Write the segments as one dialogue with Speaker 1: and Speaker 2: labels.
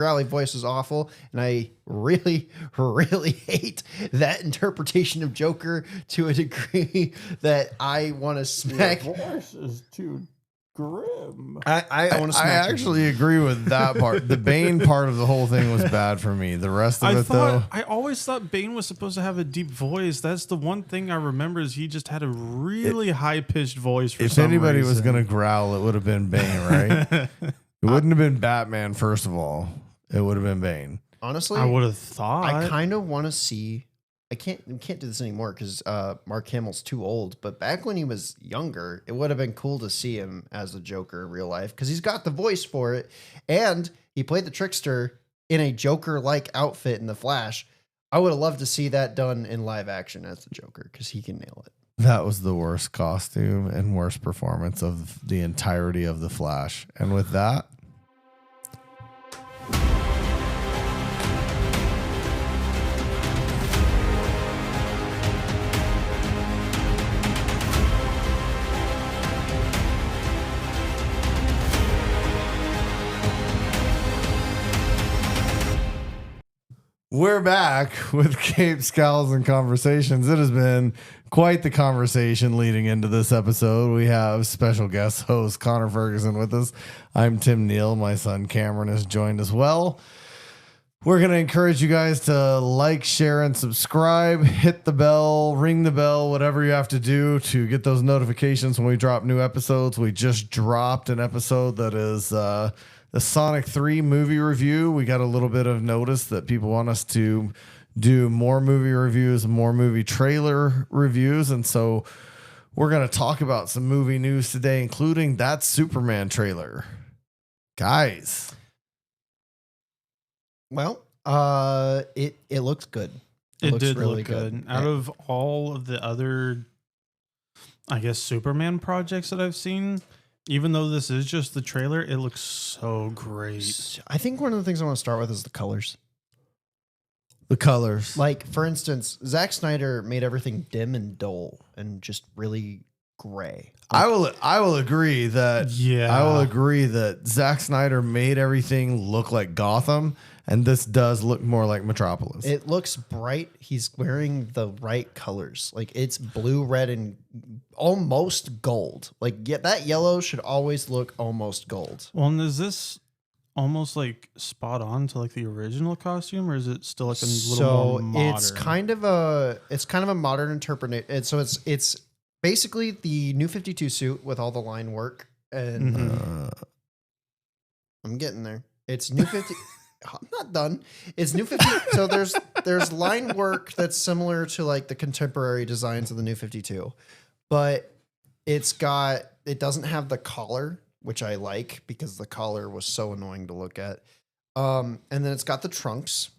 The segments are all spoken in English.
Speaker 1: growly voice was awful, and I really, really hate that interpretation of Joker to a degree that I want to smack.
Speaker 2: Your voice is too grim.
Speaker 1: I want to
Speaker 3: I
Speaker 1: smack.
Speaker 3: actually agree with that part. The Bane part of the whole thing was bad for me. The rest of it, though,
Speaker 2: I always thought Bane was supposed to have a deep voice. That's the one thing I remember is he just had a really high pitched voice. For
Speaker 3: if
Speaker 2: some
Speaker 3: anybody
Speaker 2: reason.
Speaker 3: was going to growl, it would have been Bane, right? It wouldn't have been Batman, first of all. It would have been Bane.
Speaker 1: Honestly,
Speaker 2: I would have thought.
Speaker 1: I kind of want to see. We can't do this anymore because Mark Hamill's too old. But back when he was younger, it would have been cool to see him as a Joker in real life because he's got the voice for it, and he played the trickster in a Joker-like outfit in The Flash. I would have loved to see that done in live action as the Joker because he can nail it.
Speaker 3: That was the worst costume and worst performance of the entirety of The Flash. And with that, we're back with Cape Scowls and Conversations. It has been quite the conversation leading into this episode. We have special guest host Connor Ferguson with us. I'm Tim Neal. My son Cameron has joined as well. We're going to encourage you guys to like, share, and subscribe. Hit the bell, ring the bell, whatever you have to do to get those notifications when we drop new episodes. We just dropped an episode that is the Sonic 3 movie review. We got a little bit of notice that people want us to do more movie reviews, more movie trailer reviews. And so we're going to talk about some movie news today, including that Superman trailer. Guys.
Speaker 1: Well, it looks good.
Speaker 2: It
Speaker 1: looks
Speaker 2: did
Speaker 1: really
Speaker 2: look good. Out of all of the other, I guess, Superman projects that I've seen, even though this is just the trailer, it looks so great.
Speaker 1: I think one of the things I want to start with is the colors.
Speaker 3: The colors.
Speaker 1: Like, for instance, Zack Snyder made everything dim and dull and just really gray.
Speaker 3: I will agree that I will agree that Zack Snyder made everything look like Gotham, and this does look more like Metropolis.
Speaker 1: It looks bright. He's wearing the right colors. Like, it's blue, red, and almost gold. Like, yeah, that yellow should always look almost gold.
Speaker 2: Well, and is this almost like spot on to like the original costume, or is it still like a little more modern?
Speaker 1: It's kind of a modern interpretation. So it's basically the New 52 suit with all the line work, and I'm getting there. It's New 50. I'm not done. It's New 50. So there's line work that's similar to like the contemporary designs of the New 52, but it doesn't have the collar, which I like because the collar was so annoying to look at. And then it's got the trunks.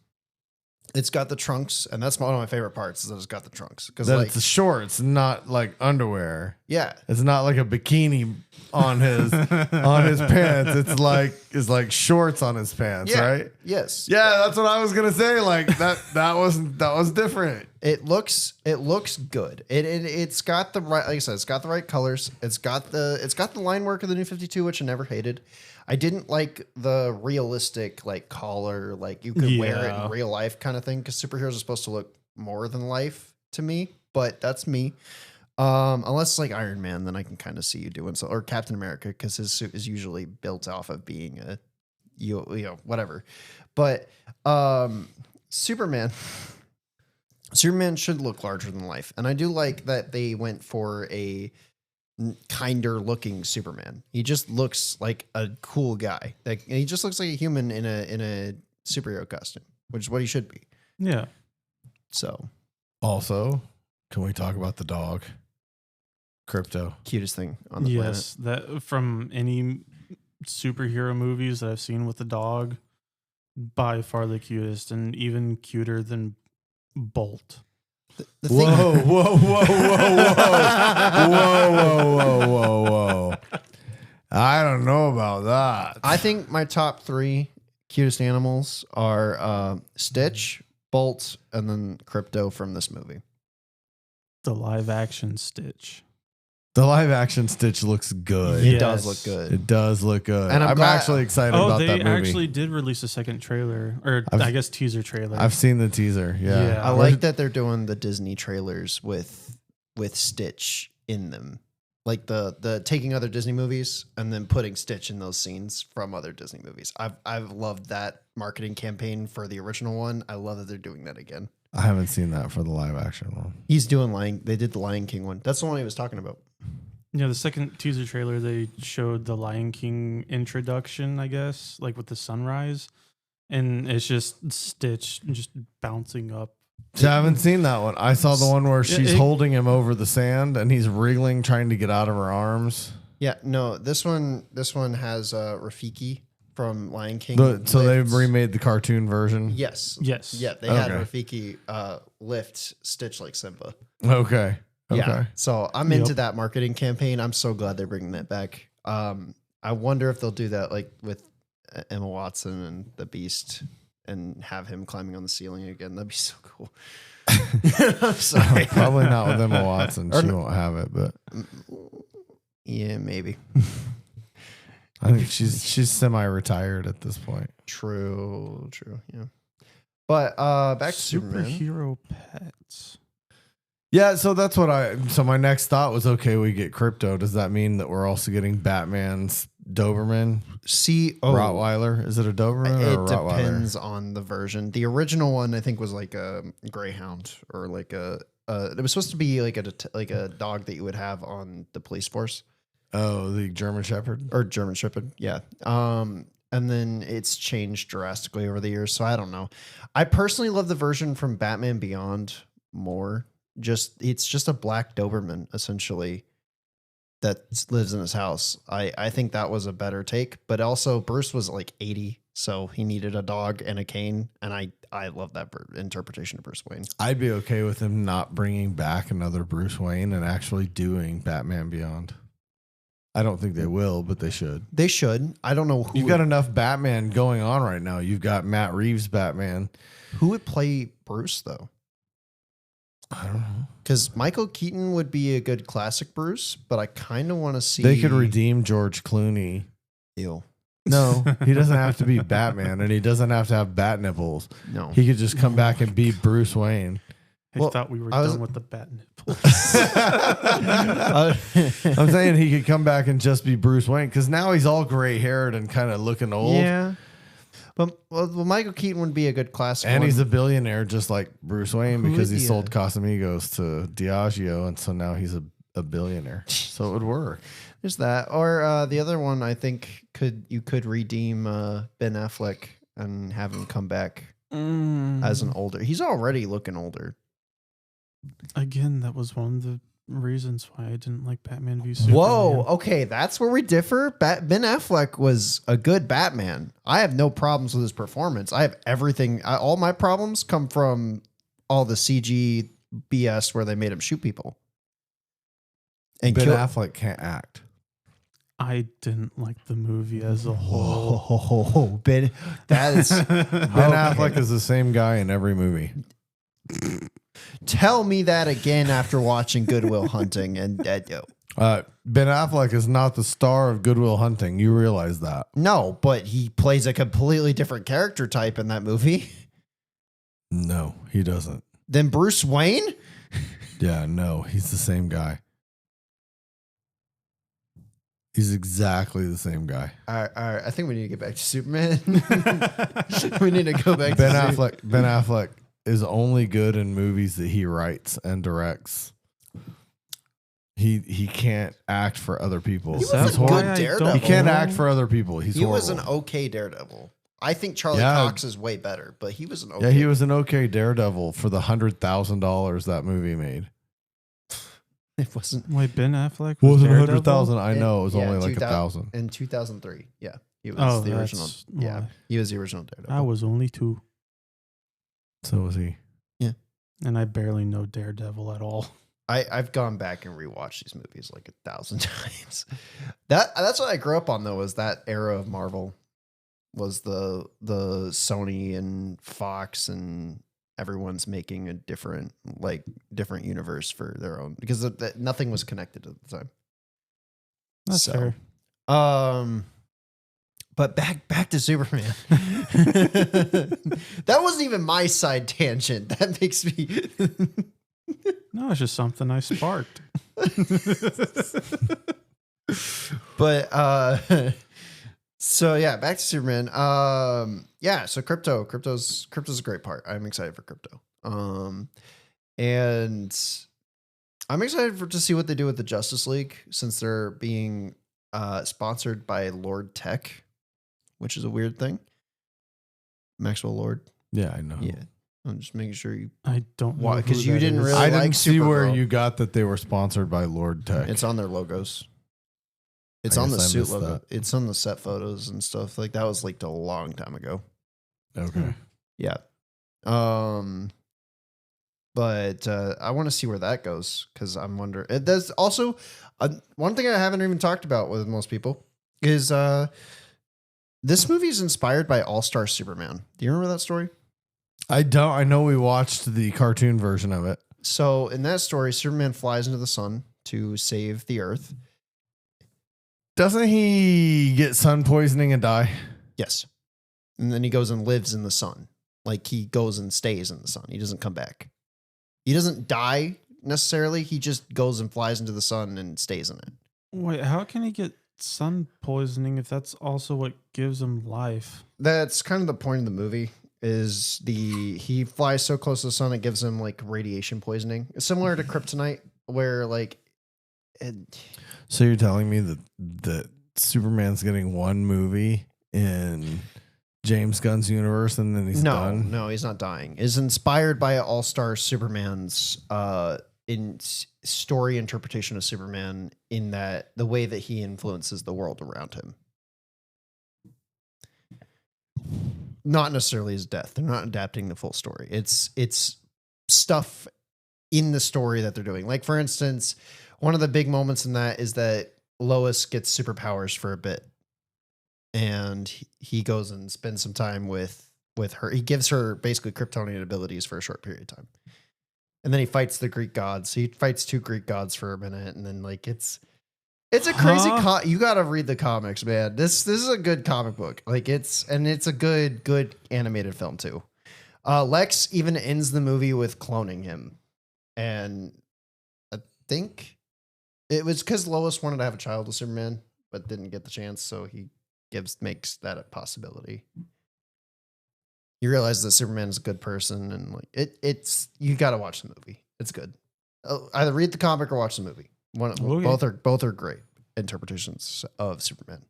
Speaker 1: It's got the trunks, and that's one of my favorite parts is that it's got the trunks. Because like,
Speaker 3: it's shorts, not like underwear.
Speaker 1: Yeah.
Speaker 3: It's not like a bikini on his pants. It's like shorts on his pants, right?
Speaker 1: Yes.
Speaker 3: Yeah, that's what I was gonna say. Like that was different.
Speaker 1: It looks good. It's got the right, like I said, it's got the right colors. It's got the line work of the New 52, which I never hated. I didn't like the realistic like collar, like you could wear it in real life kind of thing, because superheroes are supposed to look more than life to me, but that's me. Unless it's like Iron Man, then I can kind of see you doing so, or Captain America, because his suit is usually built off of being a you know whatever. But Superman should look larger than life, and I do like that they went for a kinder looking Superman. He just looks like a cool guy. Like, he just looks like a human in a superhero costume, which is what he should be.
Speaker 2: Yeah.
Speaker 1: So,
Speaker 3: also, can we talk about the dog? Crypto.
Speaker 1: Cutest thing on the planet.
Speaker 2: Yes, that from any superhero movies that I've seen with the dog, by far the cutest, and even cuter than Bolt.
Speaker 1: The
Speaker 3: Whoa,
Speaker 1: thing,
Speaker 3: whoa, whoa, whoa, whoa, whoa, whoa, whoa, whoa! I don't know about that.
Speaker 1: I think my top 3 cutest animals are Stitch, Bolt, and then Crypto from this movie.
Speaker 2: The live action Stitch.
Speaker 3: The live action Stitch looks good.
Speaker 1: It does look good.
Speaker 3: It does look good.
Speaker 1: And
Speaker 3: I'm actually excited about that movie.
Speaker 2: They actually did release a second trailer, or I guess teaser trailer.
Speaker 3: I've seen the teaser. Yeah.
Speaker 1: I like that they're doing the Disney trailers with Stitch in them. Like the taking other Disney movies and then putting Stitch in those scenes from other Disney movies. I've loved that marketing campaign for the original one. I love that they're doing that again.
Speaker 3: I haven't seen that for the live action one.
Speaker 1: He's doing they did the Lion King one. That's the one he was talking about.
Speaker 2: Yeah, the second teaser trailer, they showed the Lion King introduction, I guess, like with the sunrise. And it's just Stitch just bouncing up.
Speaker 3: So I haven't seen that one. I saw the one where she's holding him over the sand and he's wriggling, trying to get out of her arms.
Speaker 1: Yeah, no, this one has Rafiki from Lion King.
Speaker 3: So they've remade the cartoon version?
Speaker 1: Yes.
Speaker 2: Yes.
Speaker 1: Yeah, they had Rafiki lift Stitch like Simba.
Speaker 3: Okay.
Speaker 1: Yeah. So I'm into that marketing campaign. I'm so glad they're bringing that back. I wonder if they'll do that like with Emma Watson and the Beast and have him climbing on the ceiling again. That'd be so cool. I'm sorry.
Speaker 3: Probably not with Emma Watson. She won't have it, but
Speaker 1: yeah, maybe.
Speaker 3: I think she's semi-retired at this point.
Speaker 1: True. Yeah. But back to Superman.
Speaker 2: Superhero pets.
Speaker 3: Yeah, so that's what so my next thought was, okay, we get Crypto. Does that mean that we're also getting Batman's Doberman? Rottweiler? Is it a Doberman or a Rottweiler?
Speaker 1: It depends on the version. The original one I think was like a Greyhound or like it was supposed to be like a dog that you would have on the police force.
Speaker 3: Oh, the German Shepherd?
Speaker 1: Or German Shepherd, yeah. And then it's changed drastically over the years, so I don't know. I personally love the version from Batman Beyond more. It's just a black Doberman essentially that lives in his house. I think that was a better take, but also Bruce was like 80, so he needed a dog and a cane, and I love that interpretation of Bruce Wayne.
Speaker 3: I'd be okay with him not bringing back another Bruce Wayne and actually doing Batman Beyond. I don't think they will, but they should.
Speaker 1: They should. I don't know who.
Speaker 3: You've got enough Batman going on right now. You've got Matt Reeves Batman.
Speaker 1: Who would play Bruce though?
Speaker 3: I don't know.
Speaker 1: Because Michael Keaton would be a good classic Bruce, but I kind of want to see.
Speaker 3: They could redeem George Clooney.
Speaker 1: Ew.
Speaker 3: No, he doesn't have to be Batman, and he doesn't have to have bat nipples.
Speaker 1: No.
Speaker 3: He could just come back and be Bruce Wayne.
Speaker 2: I thought we were done with the bat nipples.
Speaker 3: I'm saying he could come back and just be Bruce Wayne, because now he's all gray haired and kind of looking old.
Speaker 1: Yeah. But Michael Keaton would be a good classic.
Speaker 3: And he's a billionaire just like Bruce Wayne because he sold Casamigos to Diageo, and so now he's a billionaire. So it would work.
Speaker 1: There's that. Or the other one I think you could redeem Ben Affleck and have him come back as an older. He's already looking older.
Speaker 2: Again, that was one of the reasons why I didn't like Batman v Superman.
Speaker 1: Whoa, okay, that's where we differ. Ben Affleck was a good Batman. I have no problems with his performance. I have everything. All my problems come from all the CG BS where they made him shoot people. And
Speaker 3: Ben Affleck can't act.
Speaker 2: I didn't like the movie as a whole.
Speaker 1: Whoa, Ben, that is
Speaker 3: Ben Affleck is the same guy in every movie.
Speaker 1: Tell me that again after watching Good Will Hunting and Ben
Speaker 3: Affleck is not the star of Good Will Hunting. You realize that?
Speaker 1: No, but he plays a completely different character type in that movie.
Speaker 3: No, he doesn't.
Speaker 1: Than Bruce Wayne?
Speaker 3: Yeah, no, he's the same guy. He's exactly the same guy.
Speaker 1: All right. I think we need to get back to Superman. We need to go back
Speaker 3: Ben
Speaker 1: to
Speaker 3: Affleck. Ben Affleck is only good in movies that he writes and directs. He can't act for other people.
Speaker 1: He was a good Daredevil.
Speaker 3: He can't act for other people. He
Speaker 1: was an okay Daredevil. I think Charlie Cox is way better, but he was an okay.
Speaker 3: Yeah, he was an okay Daredevil for the $100,000 that movie made.
Speaker 1: It wasn't.
Speaker 2: Wait, Ben Affleck
Speaker 3: wasn't 100,000. I know it was only like 1,000
Speaker 1: in 2003. Yeah, he was the original. Yeah, he was the original Daredevil.
Speaker 2: I was only 2.
Speaker 3: So was he.
Speaker 1: Yeah,
Speaker 2: and I barely know Daredevil at all.
Speaker 1: I've gone back and rewatched these movies like 1,000 times. That's what I grew up on though. Was that era of Marvel? Was the Sony and Fox and everyone's making a different universe for their own, because nothing was connected at the time.
Speaker 2: That's fair.
Speaker 1: But back to Superman. That wasn't even my side tangent. That makes me.
Speaker 2: No, it's just something I sparked.
Speaker 1: But so yeah, back to Superman. Yeah, so crypto's a great part. I'm excited for crypto. And I'm excited to see what they do with the Justice League, since they're being sponsored by Lord Tech, which is a weird thing. Maxwell Lord.
Speaker 3: Yeah, I know.
Speaker 1: Yeah. I'm just making sure you.
Speaker 2: I don't know.
Speaker 1: Because you didn't really
Speaker 3: I
Speaker 1: like
Speaker 3: didn't see where
Speaker 1: Supergirl.
Speaker 3: you got that they were sponsored by Lord Tech.
Speaker 1: It's on their logos. It's
Speaker 3: I
Speaker 1: on the
Speaker 3: guess I
Speaker 1: suit
Speaker 3: missed
Speaker 1: logo.
Speaker 3: that.
Speaker 1: It's on the set photos and stuff. Like that was leaked a long time ago.
Speaker 3: Okay.
Speaker 1: Yeah. But I want to see where that goes, because I'm wondering. There's also one thing I haven't even talked about with most people is this movie is inspired by All-Star Superman. Do you remember that story?
Speaker 3: I don't. I know we watched the cartoon version of it.
Speaker 1: So in that story, Superman flies into the sun to save the Earth.
Speaker 3: Doesn't he get sun poisoning and die?
Speaker 1: Yes. And then he goes and lives in the sun. Like he goes and stays in the sun. He doesn't come back. He doesn't die necessarily. He just goes and flies into the sun and stays in it.
Speaker 2: Wait, how can he get sun poisoning if that's also what gives him life?
Speaker 1: That's kind of the point of the movie. He flies so close to the sun it gives him like radiation poisoning. It's similar to kryptonite, where like
Speaker 3: So you're telling me that Superman's getting one movie in James Gunn's universe and then he's done?
Speaker 1: No, he's not dying. Is inspired by All-Star Superman's story interpretation of Superman, in that the way that he influences the world around him. Not necessarily his death. They're not adapting the full story. It's stuff in the story that they're doing. Like, for instance, one of the big moments in that is that Lois gets superpowers for a bit, and he goes and spends some time with her. He gives her basically Kryptonian abilities for a short period of time, and then he fights the Greek gods. He fights 2 Greek gods for a minute, and then like it's a crazy. You got to read the comics, man. This is a good comic book. Like it's a good animated film too. Lex even ends the movie with cloning him, and I think it was because Lois wanted to have a child with Superman, but didn't get the chance, so he makes that a possibility. You realize that Superman is a good person, and like it's you got to watch the movie. It's good. Either read the comic or watch the movie. Both are great interpretations of Superman.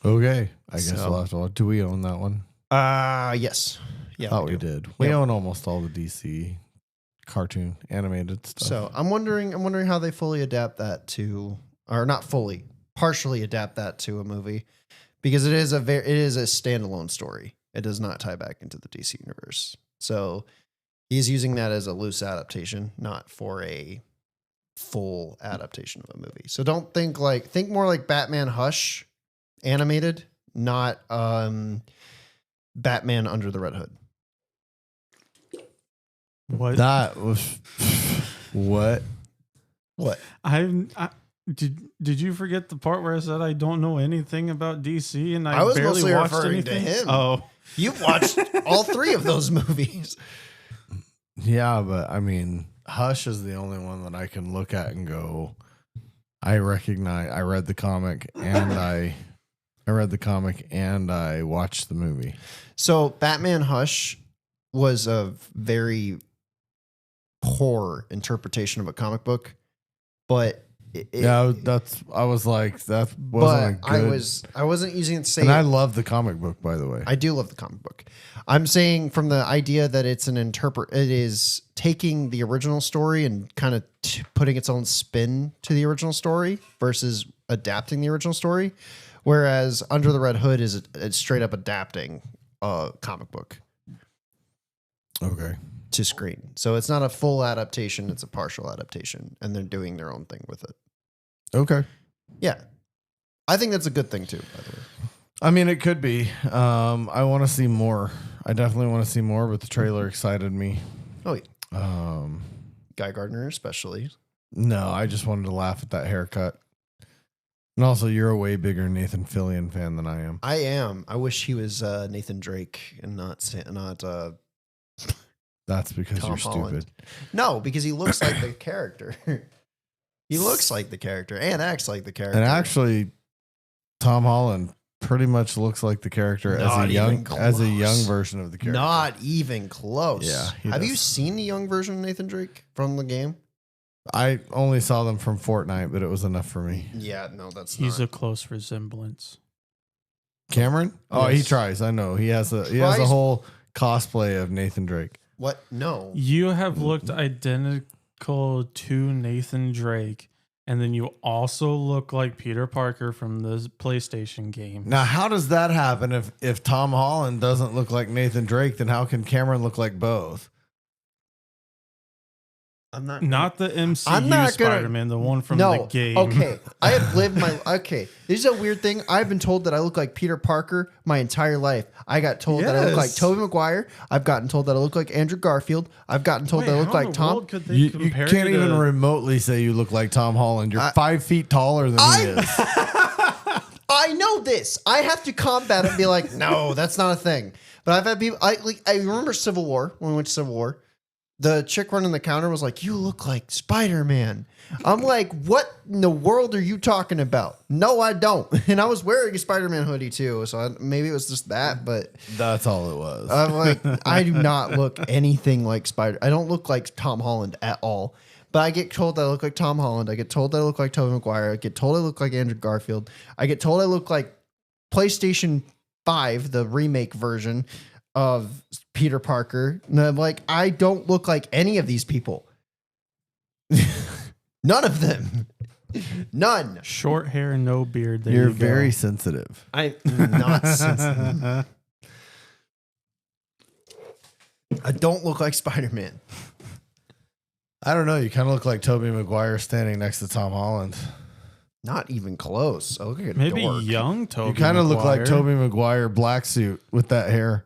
Speaker 3: Okay, I guess we'll have to watch. Do we own that one?
Speaker 1: Yes. Yeah.
Speaker 3: Oh, we did. We own almost all the DC cartoon animated stuff.
Speaker 1: So I'm wondering how they fully adapt that to, or not fully, partially adapt that to a movie, because it is a standalone story. It does not tie back into the DC universe. So he's using that as a loose adaptation, not for a full adaptation of a movie. So don't think more like Batman Hush animated, not Batman Under the Red Hood.
Speaker 2: What?
Speaker 3: That was what?
Speaker 1: Did
Speaker 2: you forget the part where I said I don't know anything about DC and
Speaker 1: I was
Speaker 2: barely
Speaker 1: mostly
Speaker 2: watched
Speaker 1: referring
Speaker 2: anything?
Speaker 1: to him.
Speaker 2: Oh,
Speaker 1: you've watched all 3 of those movies.
Speaker 3: Yeah, but I mean, Hush is the only one that I can look at and go, I recognize. I read the comic and I watched the movie.
Speaker 1: So Batman Hush was a very poor interpretation of a comic book, but
Speaker 3: I was like, that wasn't
Speaker 1: but
Speaker 3: good.
Speaker 1: I wasn't using it to say.
Speaker 3: And I love the comic book, by the way.
Speaker 1: I do love the comic book. I'm saying from the idea that it's it is taking the original story and kind of putting its own spin to the original story versus adapting the original story. Whereas Under the Red Hood is straight up adapting a comic book.
Speaker 3: Okay.
Speaker 1: To screen. So it's not a full adaptation, it's a partial adaptation, and they're doing their own thing with it.
Speaker 3: Okay.
Speaker 1: Yeah. I think that's a good thing too, by the way.
Speaker 3: I mean, it could be. I want to see more. I definitely want to see more, but the trailer excited me.
Speaker 1: Oh, yeah. Guy Gardner especially.
Speaker 3: No, I just wanted to laugh at that haircut. And also, you're a way bigger Nathan Fillion fan than I am.
Speaker 1: I am. I wish he was Nathan Drake and not
Speaker 3: That's because
Speaker 1: Tom
Speaker 3: you're
Speaker 1: Holland.
Speaker 3: stupid.
Speaker 1: No, because he looks like the character. He looks like the character and acts like the character.
Speaker 3: And actually, Tom Holland pretty much looks like the character
Speaker 1: Not even
Speaker 3: as a young
Speaker 1: close.
Speaker 3: version of the character.
Speaker 1: Not even close.
Speaker 3: Yeah, he
Speaker 1: Have
Speaker 3: does.
Speaker 1: you seen the young version of Nathan Drake from the game?
Speaker 3: I only saw them from Fortnite, but it was enough for me.
Speaker 1: Yeah, no, that's
Speaker 2: He's
Speaker 1: not.
Speaker 2: a close resemblance.
Speaker 3: Cameron? Oh, he
Speaker 2: Yes.
Speaker 3: tries. I know. He has a
Speaker 1: Tries?
Speaker 3: whole cosplay of Nathan Drake.
Speaker 1: What? No.
Speaker 2: You have looked identical to Nathan Drake, and then you also look like Peter Parker from the PlayStation game.
Speaker 3: Now, how does that happen if Tom Holland doesn't look like Nathan Drake, then how can Cameron look like both?
Speaker 1: I'm not.
Speaker 2: Not the MCU
Speaker 1: I'm not gonna-
Speaker 2: Spider-Man, the one from the game.
Speaker 1: Okay, I have lived my. Okay, this is a weird thing. I've been told that I look like Peter Parker my entire life. I got told that I look like
Speaker 2: Yes.
Speaker 1: Tobey Maguire. I've gotten told that I look like Andrew Garfield. I've gotten told
Speaker 2: Wait,
Speaker 1: that I
Speaker 2: how
Speaker 1: look like
Speaker 2: in the
Speaker 1: Tom.
Speaker 2: world could they
Speaker 3: You
Speaker 2: compare
Speaker 3: can't
Speaker 2: you
Speaker 3: even
Speaker 2: to-
Speaker 3: remotely say you look like Tom Holland. You're 5 feet taller than he is.
Speaker 1: I know this. I have to combat it and be like, no, that's not a thing. But I've had people. I remember Civil War when we went to Civil War. The chick running the counter was like, "You look like Spider-Man." I'm like, "What in the world are you talking about?" No, I don't. And I was wearing a Spider-Man hoodie too, so maybe it was just that. But
Speaker 3: That's all it was.
Speaker 1: I'm like, I do not look anything like Spider. I don't look like Tom Holland at all. But I get told that I look like Tom Holland. I get told that I look like Tobey Maguire. I get told I look like Andrew Garfield. I get told I look like PlayStation 5, the remake version of Peter Parker. And I'm like, I don't look like any of these people. None of them. None.
Speaker 2: Short hair and no beard. There
Speaker 3: You're
Speaker 2: you go.
Speaker 3: very sensitive.
Speaker 1: I'm not sensitive. I don't look like Spider-Man.
Speaker 3: I don't know. You kind of look like Tobey Maguire standing next to Tom Holland.
Speaker 1: Not even close. I look like a
Speaker 2: Maybe
Speaker 1: dork.
Speaker 2: young Toby.
Speaker 3: You kind of look like Tobey Maguire black suit with that hair.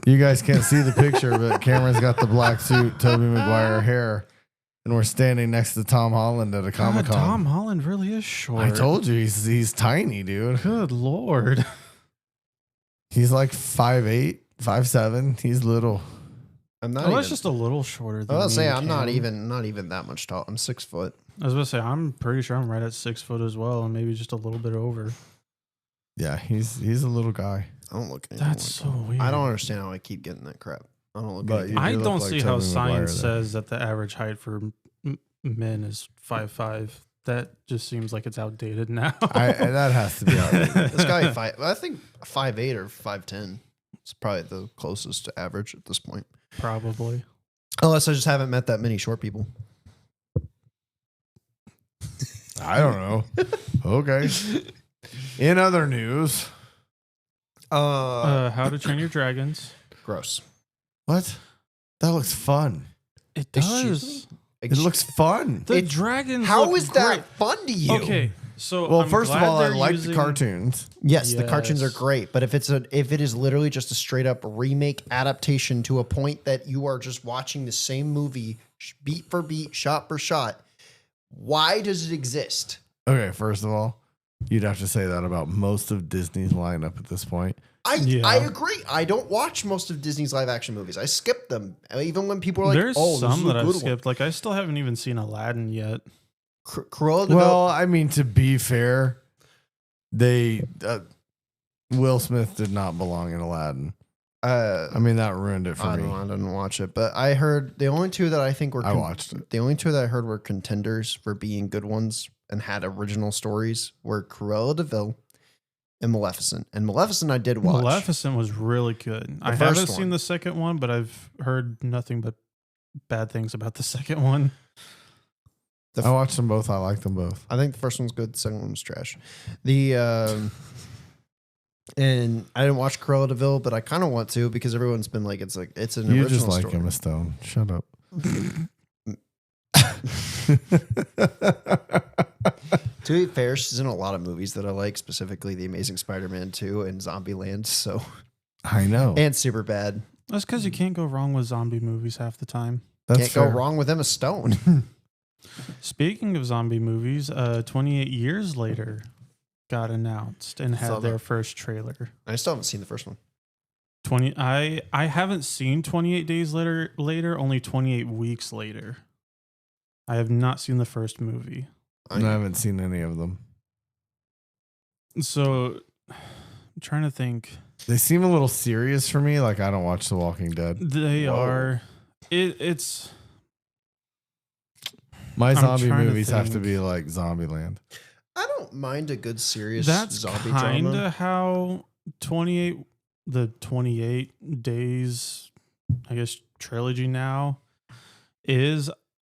Speaker 3: You guys can't see the picture, but Cameron's got the black suit, Tobey Maguire hair, and we're standing next to Tom Holland at a Comic Con.
Speaker 2: Tom Holland really is short.
Speaker 3: I told you he's tiny, dude.
Speaker 2: Good Lord.
Speaker 3: He's like 5'8", 5'7". He's little.
Speaker 1: I'm not
Speaker 2: Oh,
Speaker 1: even.
Speaker 2: that's just a little shorter than
Speaker 1: I was
Speaker 2: me
Speaker 1: say
Speaker 2: and
Speaker 1: I'm not
Speaker 2: Cam.
Speaker 1: even that much tall. I'm 6 foot.
Speaker 2: I was about to say I'm pretty sure I'm right at 6 foot as well, and maybe just a little bit over.
Speaker 3: Yeah, he's a little guy.
Speaker 1: I don't look. anything
Speaker 2: That's
Speaker 1: like
Speaker 2: so
Speaker 1: that.
Speaker 2: weird.
Speaker 1: I don't understand how I keep getting that crap. I don't look.
Speaker 3: But
Speaker 1: anything
Speaker 3: you
Speaker 2: I
Speaker 3: do look
Speaker 2: don't
Speaker 3: like
Speaker 2: see how
Speaker 3: Tobey Maguire
Speaker 2: science
Speaker 3: there.
Speaker 2: says that the average height for men is 5'5". That just seems like it's outdated now.
Speaker 3: That has to be outrageous.
Speaker 1: This guy, I think 5'8" or 5'10". It's probably the closest to average at this point.
Speaker 2: Probably.
Speaker 1: Unless I just haven't met that many short people.
Speaker 3: I don't know. Okay. In other news,
Speaker 2: How to Train Your Dragons.
Speaker 1: Gross.
Speaker 3: what? That looks fun.
Speaker 2: It
Speaker 1: Excuse
Speaker 2: does.
Speaker 3: It looks fun.
Speaker 2: The
Speaker 1: It-
Speaker 2: dragons.
Speaker 1: How
Speaker 2: look
Speaker 1: is that
Speaker 2: great.
Speaker 1: fun to you?
Speaker 2: Okay, so
Speaker 3: Well,
Speaker 2: I'm
Speaker 3: first of
Speaker 2: glad
Speaker 3: all, I
Speaker 2: they're
Speaker 3: like
Speaker 2: using-
Speaker 3: the cartoons.
Speaker 1: Yes, the cartoons are
Speaker 2: Yes.
Speaker 1: great, but if it is literally just a straight up remake adaptation to a point that you are just watching the same movie beat for beat, shot for shot, why does it exist?
Speaker 3: Okay, first of all, you'd have to say that about most of Disney's lineup at this point.
Speaker 2: Yeah.
Speaker 1: I agree. I don't watch most of Disney's live action movies. I skip them, even when people are like,
Speaker 2: There's
Speaker 1: "Oh, this
Speaker 2: some
Speaker 1: is a
Speaker 2: that I've
Speaker 1: good one."
Speaker 2: skipped. Like I still haven't even seen Aladdin yet.
Speaker 1: Cruella de
Speaker 3: Well, I mean, to be fair, they Will Smith did not belong in Aladdin. I mean, that ruined it for
Speaker 1: I
Speaker 3: me.
Speaker 1: didn't watch it, but I heard the only two that I think were
Speaker 3: I watched it.
Speaker 1: The only two that I heard were contenders for being good ones and had original stories were Cruella de Vil and Maleficent. And Maleficent I did watch.
Speaker 2: Maleficent was really good. I
Speaker 1: first
Speaker 2: haven't seen
Speaker 1: one.
Speaker 2: the second one, but I've heard nothing but bad things about the second one.
Speaker 3: I watched them both. I liked them both.
Speaker 1: I think the first one's good. The second one was trash. And I didn't watch Cruella de Vil, but I kind of want to because everyone's been like, it's an
Speaker 3: You
Speaker 1: original
Speaker 3: just like
Speaker 1: story.
Speaker 3: Emma Stone. Shut up.
Speaker 1: To be fair, she's in a lot of movies that I like, specifically The Amazing Spider-Man 2 and Zombieland. So
Speaker 3: I know.
Speaker 1: and Superbad.
Speaker 2: That's because you can't go wrong with zombie movies half the time.
Speaker 3: That's
Speaker 1: Can't
Speaker 3: fair.
Speaker 1: go wrong with Emma Stone.
Speaker 2: Speaking of zombie movies, 28 years later got announced and
Speaker 1: Saw
Speaker 2: had their
Speaker 1: that.
Speaker 2: first trailer.
Speaker 1: I still haven't seen the first one.
Speaker 2: 20 I haven't seen 28 days later, only 28 weeks later. I have not seen the first movie.
Speaker 3: I haven't seen any of them.
Speaker 2: So I'm trying to think.
Speaker 3: They seem a little serious for me. Like, I don't watch The Walking Dead.
Speaker 2: They
Speaker 1: Whoa.
Speaker 2: are it's
Speaker 3: My
Speaker 2: I'm
Speaker 3: zombie
Speaker 2: trying to
Speaker 3: movies have to
Speaker 2: think.
Speaker 3: be like Zombieland.
Speaker 1: I don't mind a good serious
Speaker 2: that's
Speaker 1: zombie
Speaker 2: kind
Speaker 1: drama.
Speaker 2: of how 28 days, I guess, trilogy now is.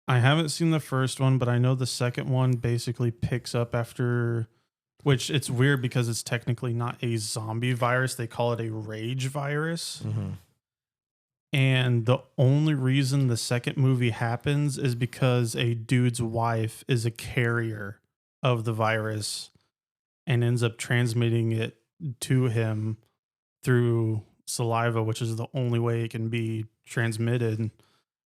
Speaker 2: I haven't seen the first one, but I know the second one basically picks up after, which it's weird because it's technically not a zombie virus. They call it a rage virus.
Speaker 3: Mm-hmm.
Speaker 2: And the only reason the second movie happens is because a dude's wife is a carrier of the virus and ends up transmitting it to him through saliva, which is the only way it can be transmitted.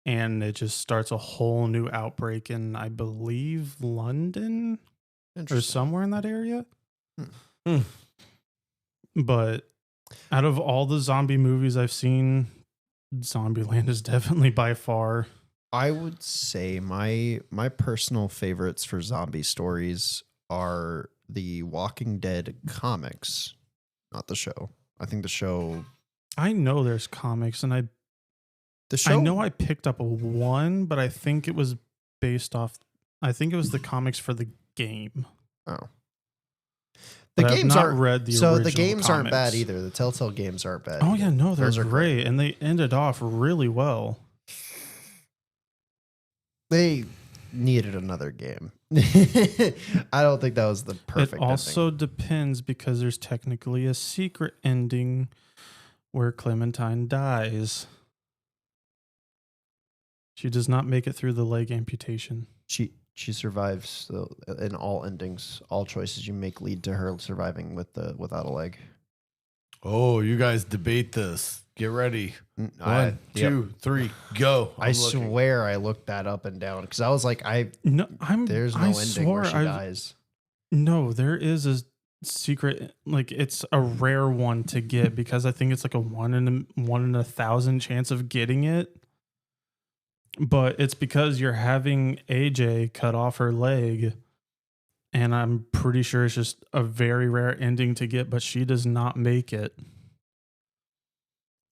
Speaker 2: And it just starts a whole new outbreak in, I believe, London or
Speaker 1: Interesting.
Speaker 2: somewhere in that area.
Speaker 3: Hmm.
Speaker 2: But out of all the zombie movies I've seen, Zombieland is definitely by far.
Speaker 1: I would say my personal favorites for zombie stories are the Walking Dead comics, not the show. I think the show
Speaker 2: I know there's comics, and I
Speaker 1: show
Speaker 2: know I picked up one, but I think it was based off. I think it was the comics for the game.
Speaker 1: Oh. The
Speaker 2: But I've
Speaker 1: games
Speaker 2: not
Speaker 1: aren't
Speaker 2: read the
Speaker 1: so the
Speaker 2: original
Speaker 1: games aren't bad
Speaker 2: comics.
Speaker 1: either. The Telltale games aren't bad.
Speaker 2: Oh
Speaker 1: either.
Speaker 2: yeah, no, they're
Speaker 1: Those are
Speaker 2: great, and they ended off really well.
Speaker 1: They needed another game. I don't think that was the perfect
Speaker 2: It also depends because there's technically a secret ending where Clementine dies. She does not make it through the leg amputation.
Speaker 1: ending. She survives so in all endings. All choices you make lead to her surviving without a leg.
Speaker 3: Oh, you guys debate this. Get ready. One,
Speaker 1: Yep.
Speaker 3: 2, 3, go.
Speaker 1: I swear I looked that up and down because I was like,
Speaker 2: No,
Speaker 1: there's no
Speaker 2: I
Speaker 1: ending
Speaker 2: swore
Speaker 1: where she dies.
Speaker 2: No, there is a secret. Like, it's a rare one to get because I think it's like a 1 in 1,000 chance of getting it. But it's because you're having AJ cut off her leg, and I'm pretty sure it's just a very rare ending to get. But she does not make it.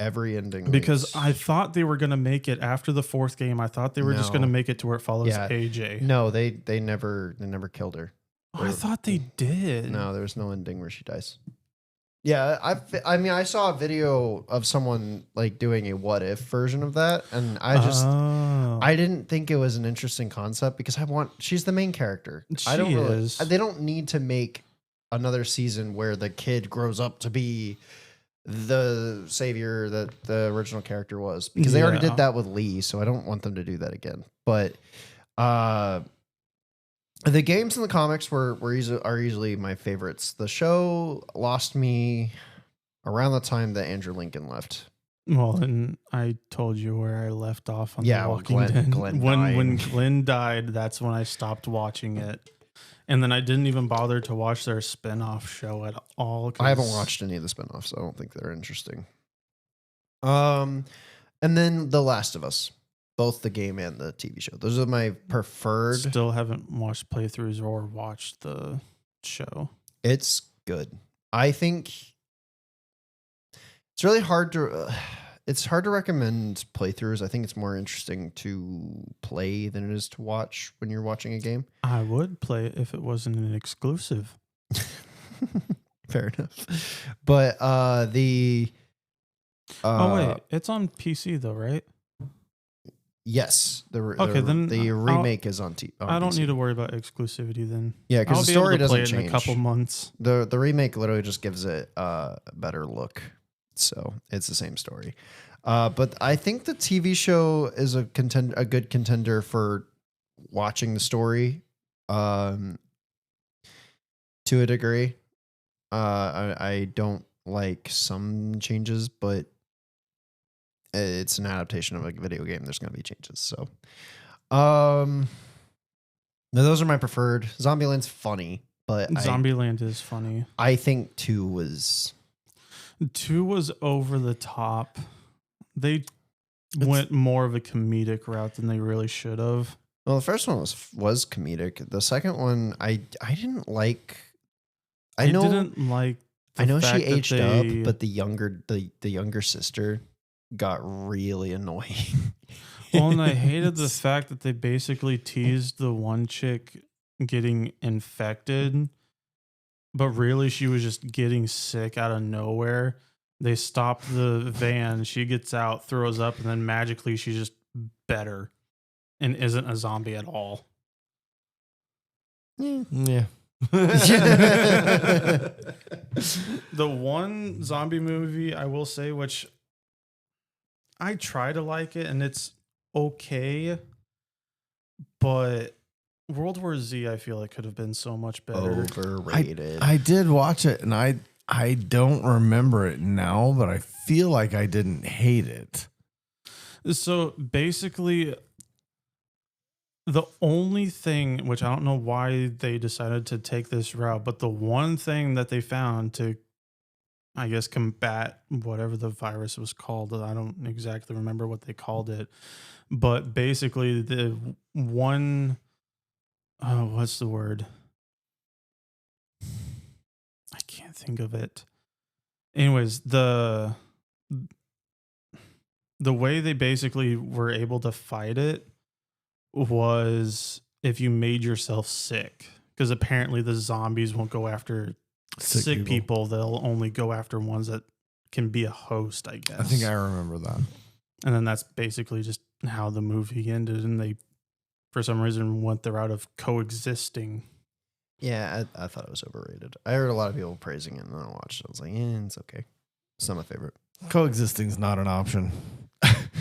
Speaker 1: Every ending
Speaker 2: Because
Speaker 1: leads-
Speaker 2: I thought they were going to make it after the fourth game. I thought they were just
Speaker 1: No.
Speaker 2: going to make it to where it follows
Speaker 1: Yeah.
Speaker 2: AJ.
Speaker 1: no, they never killed her.
Speaker 2: Oh, I thought they did.
Speaker 1: No, there's no ending where she dies. Yeah, I mean, I saw a video of someone like doing a what if version of that, and
Speaker 2: Oh.
Speaker 1: I didn't think it was an interesting concept because she's the main character. I don't
Speaker 2: She
Speaker 1: really,
Speaker 2: is.
Speaker 1: They don't need to make another season where the kid grows up to be the savior that the original character was because they already
Speaker 2: Yeah.
Speaker 1: did that with Lee, so I don't want them to do that again. But the games and the comics are easily my favorites. The show lost me around the time that Andrew Lincoln left.
Speaker 2: Well, and I told you where I left off on
Speaker 1: Yeah,
Speaker 2: The
Speaker 1: well,
Speaker 2: Walking
Speaker 1: Glenn-
Speaker 2: Dead.
Speaker 1: Glenn
Speaker 2: when
Speaker 1: died.
Speaker 2: Glenn died, that's when I stopped watching it. And then I didn't even bother to watch their spin-off show at all.
Speaker 1: I haven't watched any of the spinoffs, so I don't think they're interesting. And then The Last of Us, both the game and the TV show. Those are my preferred.
Speaker 2: Still haven't watched playthroughs or watched the show.
Speaker 1: It's good. I think it's really hard to. It's hard to recommend playthroughs. I think it's more interesting to play than it is to watch when you're watching a game.
Speaker 2: I would play it if it wasn't an exclusive.
Speaker 1: Fair enough. But the.
Speaker 2: Oh wait, it's on PC though, right?
Speaker 1: Yes.
Speaker 2: Okay, then
Speaker 1: the remake is on
Speaker 2: I don't
Speaker 1: PC.
Speaker 2: need to worry about exclusivity then.
Speaker 1: Yeah,
Speaker 2: I'll
Speaker 1: because the
Speaker 2: be able
Speaker 1: story
Speaker 2: to play
Speaker 1: doesn't
Speaker 2: it
Speaker 1: change.
Speaker 2: in a couple months.
Speaker 1: The remake literally just gives it a better look. So it's the same story. But I think the TV show is a good contender for watching the story to a degree. I don't like some changes, but it's an adaptation of a video game. There's going to be changes. So No, those are my preferred. Zombieland's funny, but
Speaker 2: Zombieland is funny.
Speaker 1: I think 2 was
Speaker 2: 2 was over the top. They went more of a comedic route than they really should have.
Speaker 1: well. The first one was comedic. The second one, I didn't like. I know
Speaker 2: didn't like.
Speaker 1: I know she
Speaker 2: fact that
Speaker 1: aged
Speaker 2: they-
Speaker 1: up, but the younger sister got really annoying.
Speaker 2: Well, and I hated the fact that they basically teased the one chick getting infected, but really she was just getting sick out of nowhere. They stopped the van, she gets out, throws up, and then magically she's just better and isn't a zombie at all.
Speaker 3: Yeah.
Speaker 2: The one zombie movie I will say, which I try to like it and it's okay, but World War Z I feel like could have been so much better.
Speaker 1: Overrated.
Speaker 3: I did watch it, and I don't remember it now, but I feel like I didn't hate it.
Speaker 2: So basically, the only thing, which I don't know why they decided to take this route, but the one thing that they found to, I guess, combat whatever the virus was called, I don't exactly remember what they called it, but basically the one, what's the word? I can't think of it. Anyways, the way they basically were able to fight it was if you made yourself sick, because apparently the zombies won't go after sick people. They'll only go after ones that can be a host, I guess.
Speaker 3: I think I remember that.
Speaker 2: And then that's basically just how the movie ended, and they for some reason went the route of coexisting.
Speaker 1: Yeah, I thought it was overrated. I heard a lot of people praising it, and then I watched it. I was like, it's okay. It's not my favorite.
Speaker 3: Coexisting's not an option.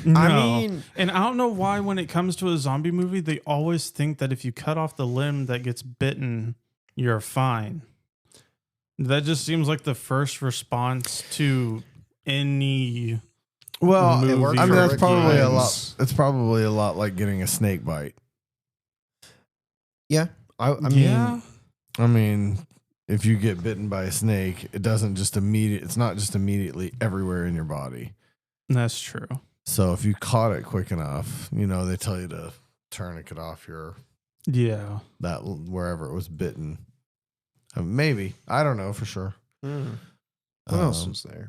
Speaker 2: No.
Speaker 1: I mean,
Speaker 2: And I don't know why when it comes to a zombie movie, they always think that if you cut off the limb that gets bitten, you're fine. That just seems like the first response to any
Speaker 3: Well,
Speaker 2: movie.
Speaker 1: it worked
Speaker 3: I mean,
Speaker 1: for
Speaker 3: that's
Speaker 1: Rick
Speaker 3: probably a
Speaker 1: Grimes.
Speaker 3: lot. It's probably a lot like getting a snake bite.
Speaker 1: yeah. I mean,
Speaker 2: yeah.
Speaker 3: I mean, if you get bitten by a snake, it doesn't just it's not just immediately everywhere in your body.
Speaker 2: That's true.
Speaker 3: So if you caught it quick enough, they tell you to tourniquet off
Speaker 2: Yeah.
Speaker 3: that wherever it was bitten. Maybe. I don't know for sure.
Speaker 1: What else was there?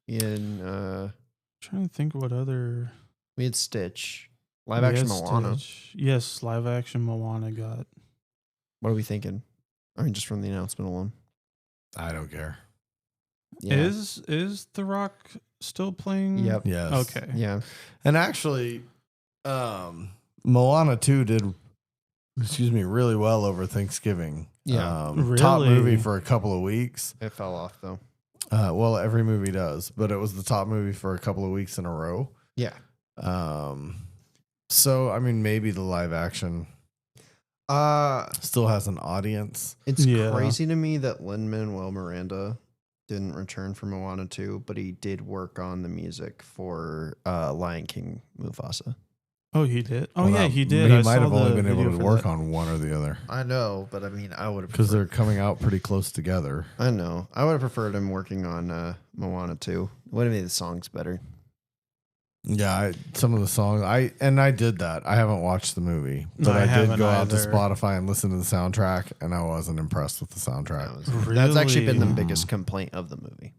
Speaker 2: Trying to think what other
Speaker 1: We had Stitch, live action
Speaker 2: Yes,
Speaker 1: Moana.
Speaker 2: Stitch. Yes, live action Moana got.
Speaker 1: What are we thinking? I mean, just from the announcement alone.
Speaker 3: I don't care.
Speaker 1: Yeah.
Speaker 2: Is The Rock still playing?
Speaker 1: Yep.
Speaker 3: Yes.
Speaker 2: Okay.
Speaker 1: Yeah.
Speaker 3: And actually, Moana 2 did, really well over Thanksgiving.
Speaker 1: Yeah.
Speaker 3: Top
Speaker 2: Really?
Speaker 3: movie for a couple of weeks.
Speaker 1: It fell off though.
Speaker 3: Well, every movie does, but it was the top movie for a couple of weeks in a row.
Speaker 1: Yeah.
Speaker 3: So, I mean, maybe the live action still has an audience.
Speaker 1: It's
Speaker 2: Yeah.
Speaker 1: crazy to me that Lin-Manuel Miranda didn't return for Moana 2, but he did work on the music for Lion King Mufasa.
Speaker 2: Oh, he did. Oh,
Speaker 3: Well,
Speaker 2: yeah,
Speaker 3: that-
Speaker 2: he did.
Speaker 3: He
Speaker 2: I
Speaker 3: might
Speaker 2: saw
Speaker 3: have only
Speaker 2: the
Speaker 3: been able
Speaker 2: video
Speaker 3: to
Speaker 2: for
Speaker 3: work
Speaker 2: that.
Speaker 3: on one or the other
Speaker 1: I know, but I mean, I would have
Speaker 3: because they're coming out pretty close together.
Speaker 1: I know. I would have preferred him working on Moana 2. Would have made the songs better.
Speaker 3: Yeah, some of the songs I did that. I haven't watched the movie, but
Speaker 2: I
Speaker 3: I did
Speaker 2: haven't
Speaker 3: go out to
Speaker 2: either.
Speaker 3: Spotify and listen to the soundtrack, and I wasn't impressed with the soundtrack.
Speaker 1: That's actually been the
Speaker 2: Really?
Speaker 1: biggest complaint of the movie.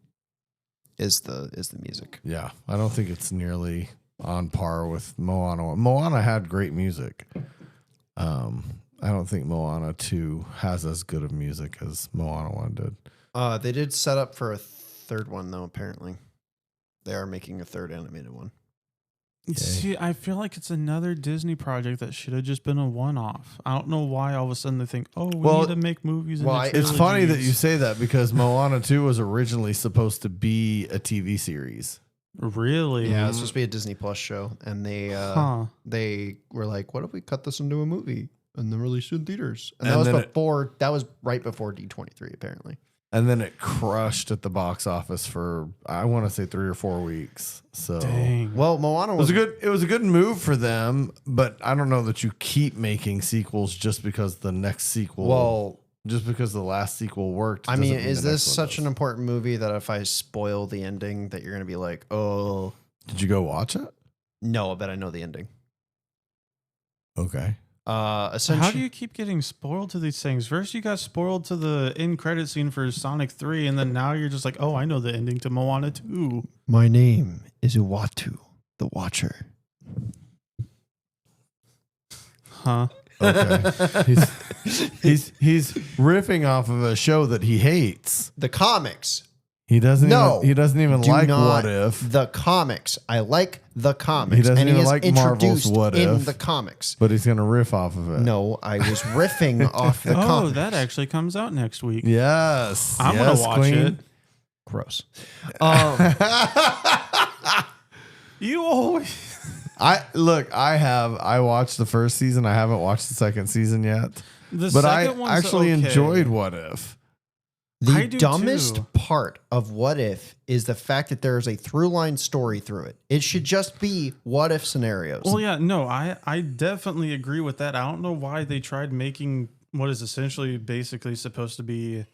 Speaker 1: Is the music.
Speaker 3: Yeah, I don't think it's nearly on par with Moana. Moana had great music. I don't think Moana 2 has as good of music as Moana 1 did.
Speaker 1: They did set up for a third one though. Apparently, they are making a third animated one.
Speaker 2: See, I feel like it's another Disney project that should have just been a one-off. I don't know why all of a sudden they think, oh, we
Speaker 3: Well,
Speaker 2: need to make movies.
Speaker 1: well,
Speaker 2: into
Speaker 3: It's funny that
Speaker 2: trilogies.
Speaker 3: you say that because Moana 2 was originally supposed to be a TV series.
Speaker 2: Really?
Speaker 1: Yeah, it's supposed to be a Disney Plus show, and they they were like, "What if we cut this into a movie and then release it in theaters?" And that
Speaker 3: And
Speaker 1: was
Speaker 3: then
Speaker 1: before. That was right before D23, apparently.
Speaker 3: and then it crushed at the box office for I want to say 3 or 4 weeks. So
Speaker 2: Dang.
Speaker 1: Well, Moana
Speaker 3: it was a good move for them, but I don't know that you keep making sequels just because the next sequel.
Speaker 1: Well,
Speaker 3: just because the last sequel worked.
Speaker 1: I mean,
Speaker 3: doesn't
Speaker 1: is
Speaker 3: the
Speaker 1: this
Speaker 3: next one
Speaker 1: such
Speaker 3: does.
Speaker 1: an important movie that if I spoil the ending, that you're gonna be like, oh
Speaker 3: Did you go watch it?
Speaker 1: no, but I know the ending.
Speaker 3: Okay.
Speaker 1: Essentially,
Speaker 2: How do you keep getting spoiled to these things? First, you got spoiled to the end credit scene for Sonic 3, and then now you're just like, oh, I know the ending to Moana 2.
Speaker 1: My name is Uatu, the Watcher.
Speaker 2: Huh?
Speaker 3: Okay. he's riffing off of a show that he hates.
Speaker 1: The comics.
Speaker 3: He doesn't
Speaker 1: No,
Speaker 3: even
Speaker 1: Do
Speaker 3: like
Speaker 1: not
Speaker 3: What If.
Speaker 1: the comics. I like the comics.
Speaker 3: He doesn't
Speaker 1: and he
Speaker 3: even
Speaker 1: is
Speaker 3: like Marvel's
Speaker 1: introduced
Speaker 3: What
Speaker 1: in
Speaker 3: If.
Speaker 1: the comics.
Speaker 3: But he's gonna riff off of it.
Speaker 1: No, I was riffing off the
Speaker 2: Oh,
Speaker 1: comics.
Speaker 2: that actually comes out next week.
Speaker 3: Yes.
Speaker 2: I'm
Speaker 3: yes,
Speaker 2: gonna watch
Speaker 3: Queen.
Speaker 2: it.
Speaker 1: Gross.
Speaker 2: You always.
Speaker 3: I watched the first season. I haven't watched the second season yet. But I
Speaker 2: second one's
Speaker 3: actually
Speaker 2: okay.
Speaker 3: enjoyed What If.
Speaker 2: I
Speaker 1: The
Speaker 2: do
Speaker 1: dumbest
Speaker 2: too.
Speaker 1: part of What If is the fact that there is a through line story through it. It should just be what if scenarios.
Speaker 2: Well, yeah, no, I definitely agree with that. I don't know why they tried making what is essentially basically supposed to be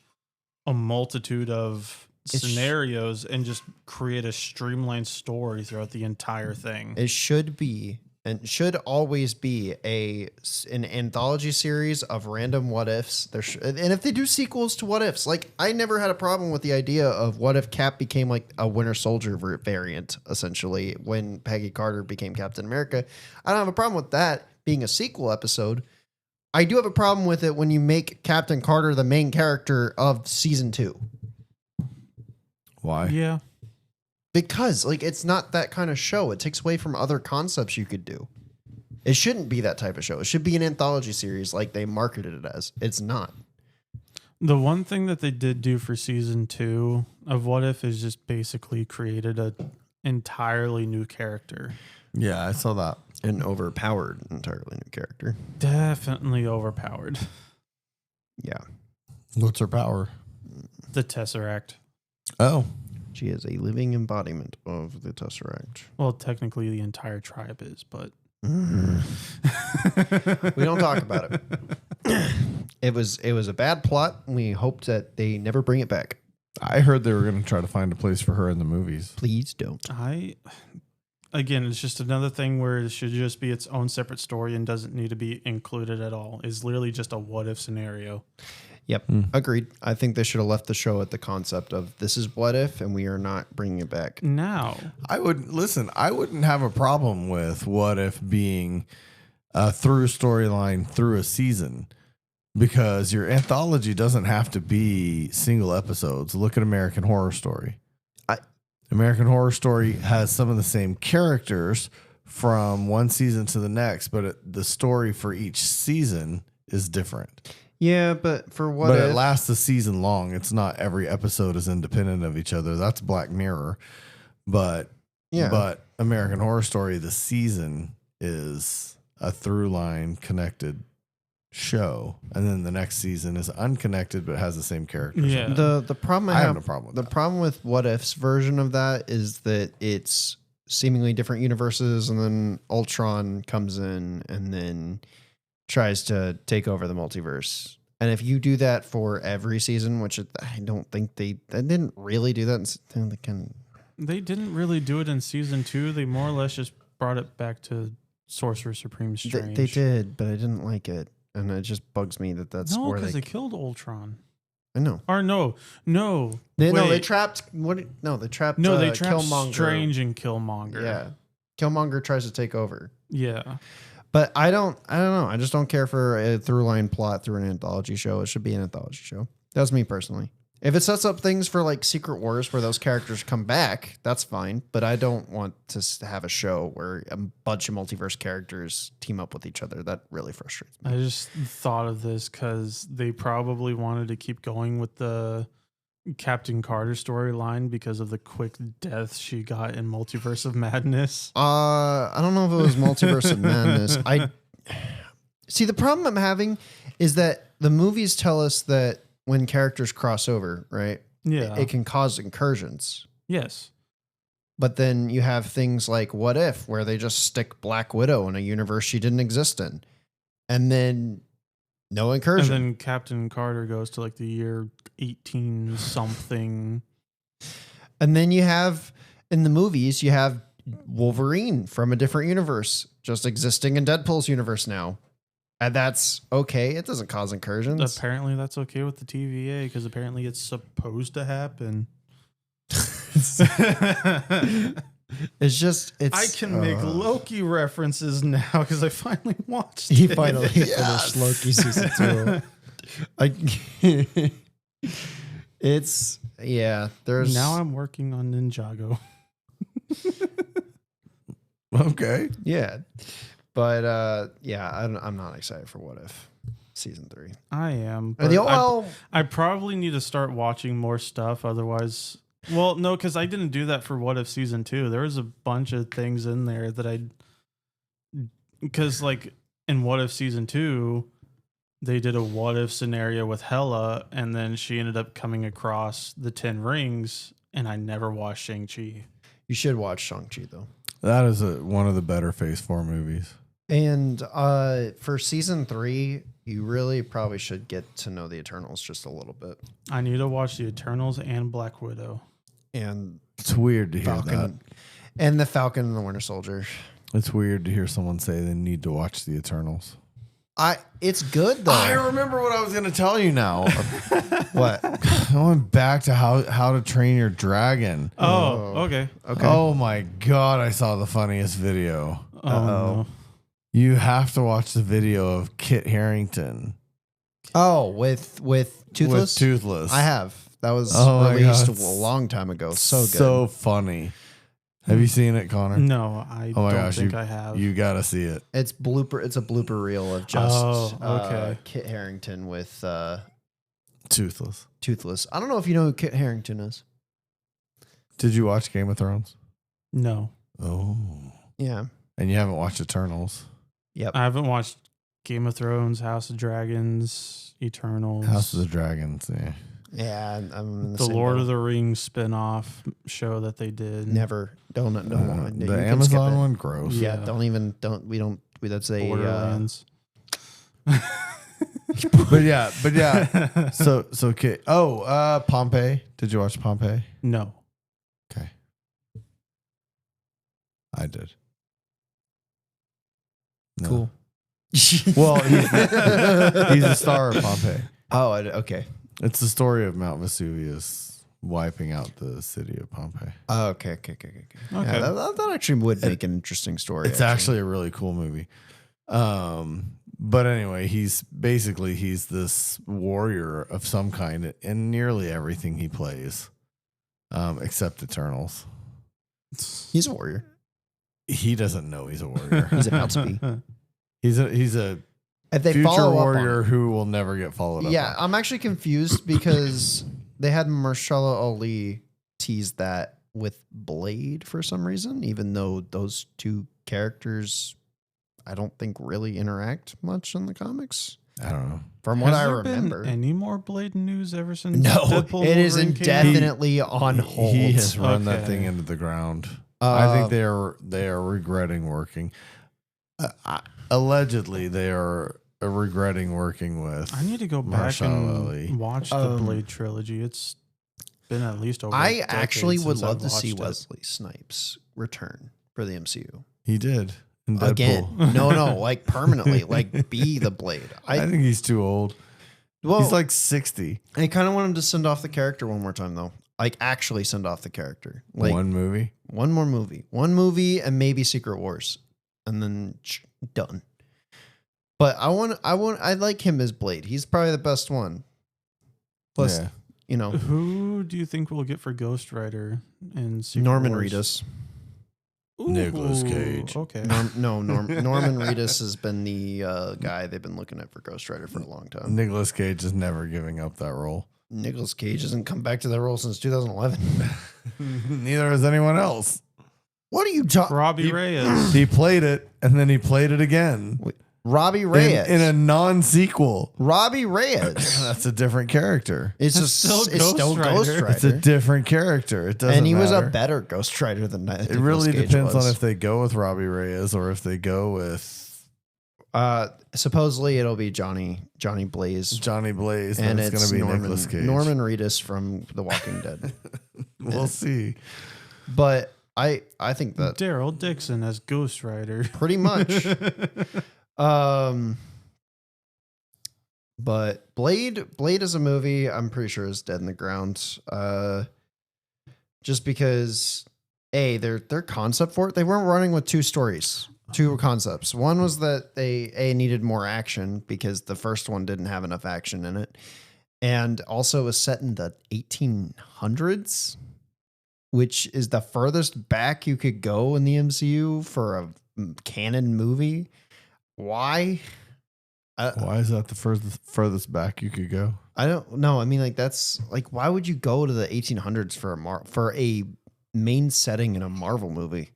Speaker 2: a multitude of scenarios and just create a streamlined story throughout the entire thing.
Speaker 1: It should be and should always be an anthology series of random what ifs. And if they do sequels to what ifs, like I never had a problem with the idea of what if Cap became like a Winter Soldier variant, essentially, when Peggy Carter became Captain America. I don't have a problem with that being a sequel episode. I do have a problem with it when you make Captain Carter the main character of season 2.
Speaker 3: Why?
Speaker 2: Yeah.
Speaker 1: Because like it's not that kind of show. It takes away from other concepts you could do. It shouldn't be that type of show. It should be an anthology series like they marketed it as. It's not.
Speaker 2: The one thing that they did do for season 2 of What If is just basically created a entirely new character.
Speaker 3: Yeah, I saw that.
Speaker 1: An overpowered, entirely new character.
Speaker 2: Definitely overpowered.
Speaker 1: Yeah.
Speaker 3: What's her power?
Speaker 2: The Tesseract.
Speaker 3: Oh.
Speaker 1: She is a living embodiment of the Tesseract.
Speaker 2: Well, technically the entire tribe is, but
Speaker 1: We don't talk about it. It was a bad plot. We hope that they never bring it back.
Speaker 3: I heard they were going to try to find a place for her in the movies.
Speaker 1: Please don't.
Speaker 2: Again, it's just another thing where it should just be its own separate story and doesn't need to be included at all. It's literally just a what if scenario.
Speaker 1: Yep. Agreed. I think they should have left the show at the concept of this is what if, and we are not bringing it back.
Speaker 2: Now,
Speaker 3: I wouldn't have a problem with What If being a through storyline through a season, because your anthology doesn't have to be single episodes. Look at American Horror Story. American Horror Story has some of the same characters from one season to the next, but the story for each season is different.
Speaker 1: Yeah, but for what
Speaker 3: But
Speaker 1: if?
Speaker 3: it lasts a season long. It's not every episode is independent of each other. That's Black Mirror. But American Horror Story, the season is a through line connected show, and then the next season is unconnected but has the same characters.
Speaker 2: yeah.
Speaker 1: The problem
Speaker 3: I have no problem with
Speaker 1: the
Speaker 3: that.
Speaker 1: problem with What If's version of that is that it's seemingly different universes, and then Ultron comes in and then tries to take over the multiverse. And if you do that for every season, which I don't think they didn't really do that.
Speaker 2: They didn't really do it in season 2. They more or less just brought it back to Sorcerer Supreme Strange.
Speaker 1: They did, but I didn't like it, and it just bugs me that's
Speaker 2: No,
Speaker 1: where
Speaker 2: because
Speaker 1: they.
Speaker 2: they killed Ultron.
Speaker 1: I know.
Speaker 2: Or no.
Speaker 1: They
Speaker 2: wait.
Speaker 1: trapped. What? No, they trapped.
Speaker 2: No, they trapped
Speaker 1: Killmonger.
Speaker 2: Strange and Killmonger.
Speaker 1: Yeah, Killmonger tries to take over.
Speaker 2: Yeah.
Speaker 1: But I don't know. I just don't care for a through line plot through an anthology show. It should be an anthology show. That's me personally. If it sets up things for like Secret Wars where those characters come back, that's fine. But I don't want to have a show where a bunch of multiverse characters team up with each other. That really frustrates me.
Speaker 2: I just thought of this because they probably wanted to keep going with the Captain Carter storyline because of the quick death she got in Multiverse of Madness.
Speaker 1: I don't know if it was Multiverse of Madness. I see the problem I'm having is that the movies tell us that when characters cross over, right?
Speaker 2: Yeah.
Speaker 1: It can cause incursions.
Speaker 2: Yes.
Speaker 1: But then you have things like What If, where they just stick Black Widow in a universe she didn't exist in. And then no incursion.
Speaker 2: And then Captain Carter goes to like the year 18 something.
Speaker 1: And then you have, in the movies, you have Wolverine from a different universe just existing in Deadpool's universe now. And that's okay. It doesn't cause incursions.
Speaker 2: Apparently that's okay with the TVA because apparently it's supposed to happen.
Speaker 1: It's just, it's.
Speaker 2: I can make Loki references now because I finally watched
Speaker 1: He
Speaker 2: it.
Speaker 1: finally finished Loki season 2. It's, yeah, there's.
Speaker 2: Now I'm working on Ninjago.
Speaker 3: Okay.
Speaker 1: Yeah. But, yeah, I'm not excited for What If season 3.
Speaker 2: I am.
Speaker 1: And
Speaker 2: But I probably need to start watching more stuff. Otherwise, well, no, because I didn't do that for What If season 2. There was a bunch of things in there that because like in What If season 2, they did a what if scenario with Hela, and then she ended up coming across the 10 rings, and I never watched Shang-Chi.
Speaker 1: You should watch Shang-Chi, though.
Speaker 3: That is one of the better Phase 4 movies.
Speaker 1: And for season 3, you really probably should get to know the Eternals just a little bit.
Speaker 2: I need to watch the Eternals and Black Widow.
Speaker 1: And
Speaker 3: It's weird to hear that.
Speaker 1: Falcon. And the Falcon and the Winter Soldier.
Speaker 3: It's weird to hear someone say they need to watch the Eternals.
Speaker 1: It's good, though.
Speaker 3: I remember what I was going to tell you now.
Speaker 1: What?
Speaker 3: Going back to how to train your dragon.
Speaker 2: Oh, okay.
Speaker 1: Okay.
Speaker 3: Oh my God, I saw the funniest video.
Speaker 2: Oh, no.
Speaker 3: You have to watch the video of Kit Harington.
Speaker 1: Oh, with Toothless?
Speaker 3: With Toothless.
Speaker 1: I have. That was
Speaker 3: my
Speaker 1: released
Speaker 3: God.
Speaker 1: a long time ago. So good.
Speaker 3: So funny. Have you seen it, Connor?
Speaker 2: No, I
Speaker 3: Oh my
Speaker 2: don't
Speaker 3: gosh,
Speaker 2: think I have.
Speaker 3: You got to see it.
Speaker 1: It's a blooper reel of just
Speaker 2: okay.
Speaker 1: Kit Harington with
Speaker 3: Toothless.
Speaker 1: Toothless. I don't know if you know who Kit Harington is.
Speaker 3: Did you watch Game of Thrones?
Speaker 2: No.
Speaker 3: Oh.
Speaker 1: Yeah.
Speaker 3: And you haven't watched Eternals?
Speaker 1: Yep.
Speaker 2: I haven't watched Game of Thrones, House of Dragons, Eternals.
Speaker 3: House of the Dragons, yeah.
Speaker 1: Yeah, I'm in
Speaker 2: the
Speaker 1: same
Speaker 2: Lord
Speaker 1: boat.
Speaker 2: of the Rings spin-off show that they did.
Speaker 1: Never. Don't. You
Speaker 3: The
Speaker 1: can skip
Speaker 3: Amazon
Speaker 1: it.
Speaker 3: one, gross.
Speaker 1: Yeah,
Speaker 2: Yeah.
Speaker 1: that's a
Speaker 2: Borderlands.
Speaker 3: But yeah. So okay. Oh, Pompeii. Did you watch Pompeii?
Speaker 2: No.
Speaker 3: Okay. I did. No.
Speaker 1: cool.
Speaker 3: Well, he's a star of Pompeii.
Speaker 1: Oh, okay.
Speaker 3: It's the story of Mount Vesuvius wiping out the city of Pompeii.
Speaker 1: Oh, okay.
Speaker 2: Okay.
Speaker 1: Yeah, that actually would make an interesting story.
Speaker 3: It's actually a really cool movie. But anyway, he's this warrior of some kind in nearly everything he plays, except Eternals.
Speaker 1: He's a warrior.
Speaker 3: He doesn't know he's a warrior.
Speaker 1: He's about to be.
Speaker 3: He's a
Speaker 1: If they
Speaker 3: future
Speaker 1: follow
Speaker 3: warrior
Speaker 1: up
Speaker 3: who will never get followed up.
Speaker 1: yeah,
Speaker 3: on.
Speaker 1: I'm actually confused because they had Mahershala Ali tease that with Blade for some reason, even though those two characters, I don't think really interact much in the comics.
Speaker 3: I don't know.
Speaker 1: From what
Speaker 2: Has
Speaker 1: I
Speaker 2: there been
Speaker 1: remember.
Speaker 2: any more Blade news ever since?
Speaker 1: No,
Speaker 2: Deadpool
Speaker 1: it is
Speaker 2: Wolverine came out?
Speaker 1: indefinitely on hold.
Speaker 3: He has run that
Speaker 2: Okay.
Speaker 3: thing into the ground. I think they are regretting working. Allegedly, they are regretting working with.
Speaker 2: I need to go back
Speaker 3: Mahershala Ali.
Speaker 2: and watch the Blade trilogy. It's been at least over. a
Speaker 1: I
Speaker 2: decade
Speaker 1: actually would
Speaker 2: since
Speaker 1: love
Speaker 2: I've
Speaker 1: to see
Speaker 2: watched it.
Speaker 1: Wesley Snipes return for the MCU.
Speaker 3: He did in Deadpool.
Speaker 1: Again. No, like permanently, like be the Blade.
Speaker 3: I think he's too old.
Speaker 1: well,
Speaker 3: He's like 60.
Speaker 1: I kind of want him to send off the character one more time, though. Like, actually send off the character. Like,
Speaker 3: One movie.
Speaker 1: one more movie. One movie and maybe Secret Wars. And then done. But I like him as Blade. He's probably the best one. Plus,
Speaker 3: Yeah.
Speaker 1: you know,
Speaker 2: Who do you think we'll get for Ghost Rider in Secret
Speaker 1: Norman
Speaker 2: Wars?
Speaker 1: Reedus.
Speaker 3: Nicolas
Speaker 2: Ooh,
Speaker 3: Cage.
Speaker 2: Okay.
Speaker 1: Norman Reedus has been the guy they've been looking at for Ghost Rider for a long time.
Speaker 3: Nicolas Cage is never giving up that role.
Speaker 1: Nicolas Cage hasn't come back to that role since 2011.
Speaker 3: Neither has anyone else.
Speaker 1: What are you talking?
Speaker 2: Robbie Reyes.
Speaker 3: He played it and then he played it again.
Speaker 1: Robbie Reyes.
Speaker 3: In a non-sequel.
Speaker 1: Robbie Reyes.
Speaker 3: That's a different character.
Speaker 1: It's
Speaker 2: That's
Speaker 1: still
Speaker 2: still Ghost Rider.
Speaker 1: Ghost Rider.
Speaker 3: It's a different character. It doesn't
Speaker 1: and he was a
Speaker 3: matter.
Speaker 1: better Ghost Rider than that.
Speaker 3: It really depends on if they go with Robbie Reyes or if they go with
Speaker 1: supposedly it'll be Johnny Blaze.
Speaker 3: Johnny Blaze,
Speaker 1: And
Speaker 3: it's going to be
Speaker 1: Norman,
Speaker 3: Nicolas Cage.
Speaker 1: Norman Reedus from The Walking Dead.
Speaker 3: We'll see.
Speaker 1: But I think that
Speaker 2: Daryl Dixon as Ghost Rider.
Speaker 1: pretty much. But Blade is a movie I'm pretty sure is dead in the ground. Just because their concept for it, they weren't running with two concepts. One was that they needed more action because the first one didn't have enough action in it. And also was set in the 1800s, which is the furthest back you could go in the MCU for a canon movie. Why?
Speaker 3: Why is that the furthest back you could go?
Speaker 1: I don't know. I mean, like that's like, why would you go to the 1800s for a main setting in a Marvel movie?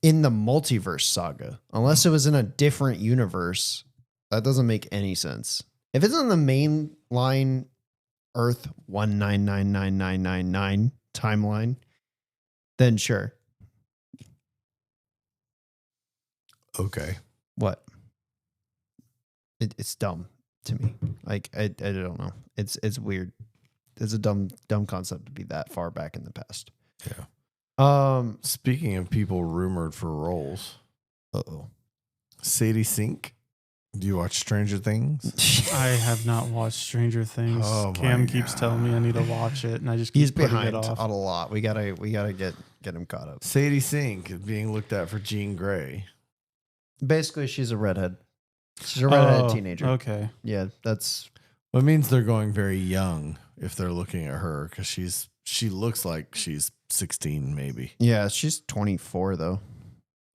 Speaker 1: In the multiverse saga, unless it was in a different universe, that doesn't make any sense. If it's in the main line Earth 1999999 timeline, then sure.
Speaker 3: Okay.
Speaker 1: What? It's dumb to me. Like I don't know. It's weird. It's a dumb concept to be that far back in the past.
Speaker 3: Yeah. Speaking of people rumored for roles, Sadie Sink. Do you watch Stranger Things?
Speaker 2: I have not watched Stranger Things.
Speaker 3: Oh
Speaker 2: Cam
Speaker 3: my
Speaker 2: keeps
Speaker 3: God.
Speaker 2: telling me I need to watch it, and I just keep
Speaker 1: He's
Speaker 2: putting
Speaker 1: behind
Speaker 2: it off.
Speaker 1: on a lot. We gotta get him caught up.
Speaker 3: Sadie Sink is being looked at for Jean Grey.
Speaker 1: Basically, she's a redhead. She's a redhead teenager.
Speaker 2: Okay.
Speaker 1: Yeah, that's
Speaker 3: Well, it means they're going very young if they're looking at her because she looks like she's 16 maybe.
Speaker 1: yeah. She's 24 though.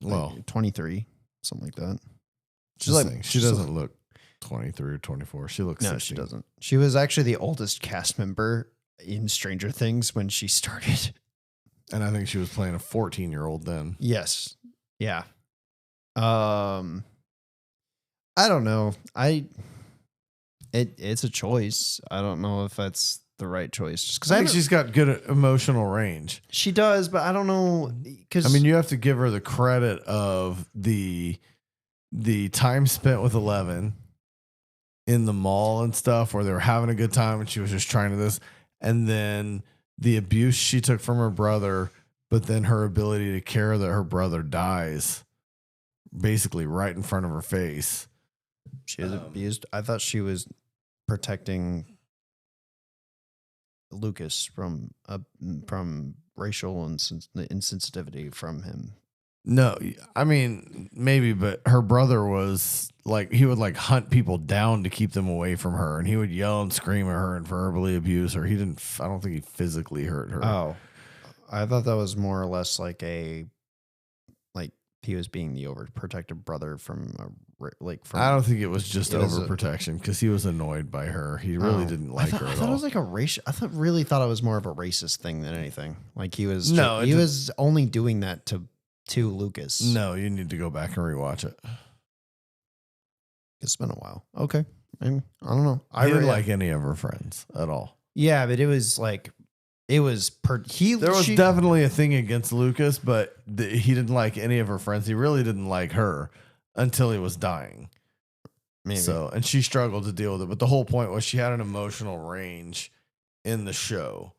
Speaker 3: Well,
Speaker 1: 23, something like that.
Speaker 3: she's like she doesn't look 23 or 24. She looks
Speaker 1: No,
Speaker 3: 16.
Speaker 1: she doesn't. She was actually the oldest cast member in Stranger Things when she started.
Speaker 3: And I think she was playing a 14-year-old then.
Speaker 1: Yes. Yeah. I don't know. It's a choice. I don't know if that's the right choice. Just because
Speaker 3: I think she's got good emotional range.
Speaker 1: she does, but I don't know because
Speaker 3: I mean, you have to give her the credit of the time spent with 11 in the mall and stuff where they were having a good time and she was just trying to this. And then the abuse she took from her brother, but then her ability to care that her brother dies basically right in front of her face.
Speaker 1: she was abused. I thought she was protecting Lucas from racial insensitivity from him.
Speaker 3: No, I mean, maybe, but her brother was like, he would like hunt people down to keep them away from her. And he would yell and scream at her and verbally abuse her. I don't think he physically hurt her.
Speaker 1: Oh, I thought that was more or less like he was being the overprotective brother from
Speaker 3: I don't think it was just
Speaker 1: It was
Speaker 3: overprotection because he was annoyed by her. He really didn't like her
Speaker 1: I
Speaker 3: at
Speaker 1: thought
Speaker 3: all.
Speaker 1: it was like a race. I really thought it was more of a racist thing than anything. Like he was.
Speaker 3: No,
Speaker 1: he was only doing that to Lucas.
Speaker 3: No, you need to go back and rewatch it.
Speaker 1: It's been a while. Okay, I don't know.
Speaker 3: I didn't like any of her friends at all.
Speaker 1: Yeah, but it was like it was
Speaker 3: There was definitely a thing against Lucas, but he didn't like any of her friends. He really didn't like her until he was dying.
Speaker 1: maybe.
Speaker 3: So, and she struggled to deal with it. But the whole point was she had an emotional range in the show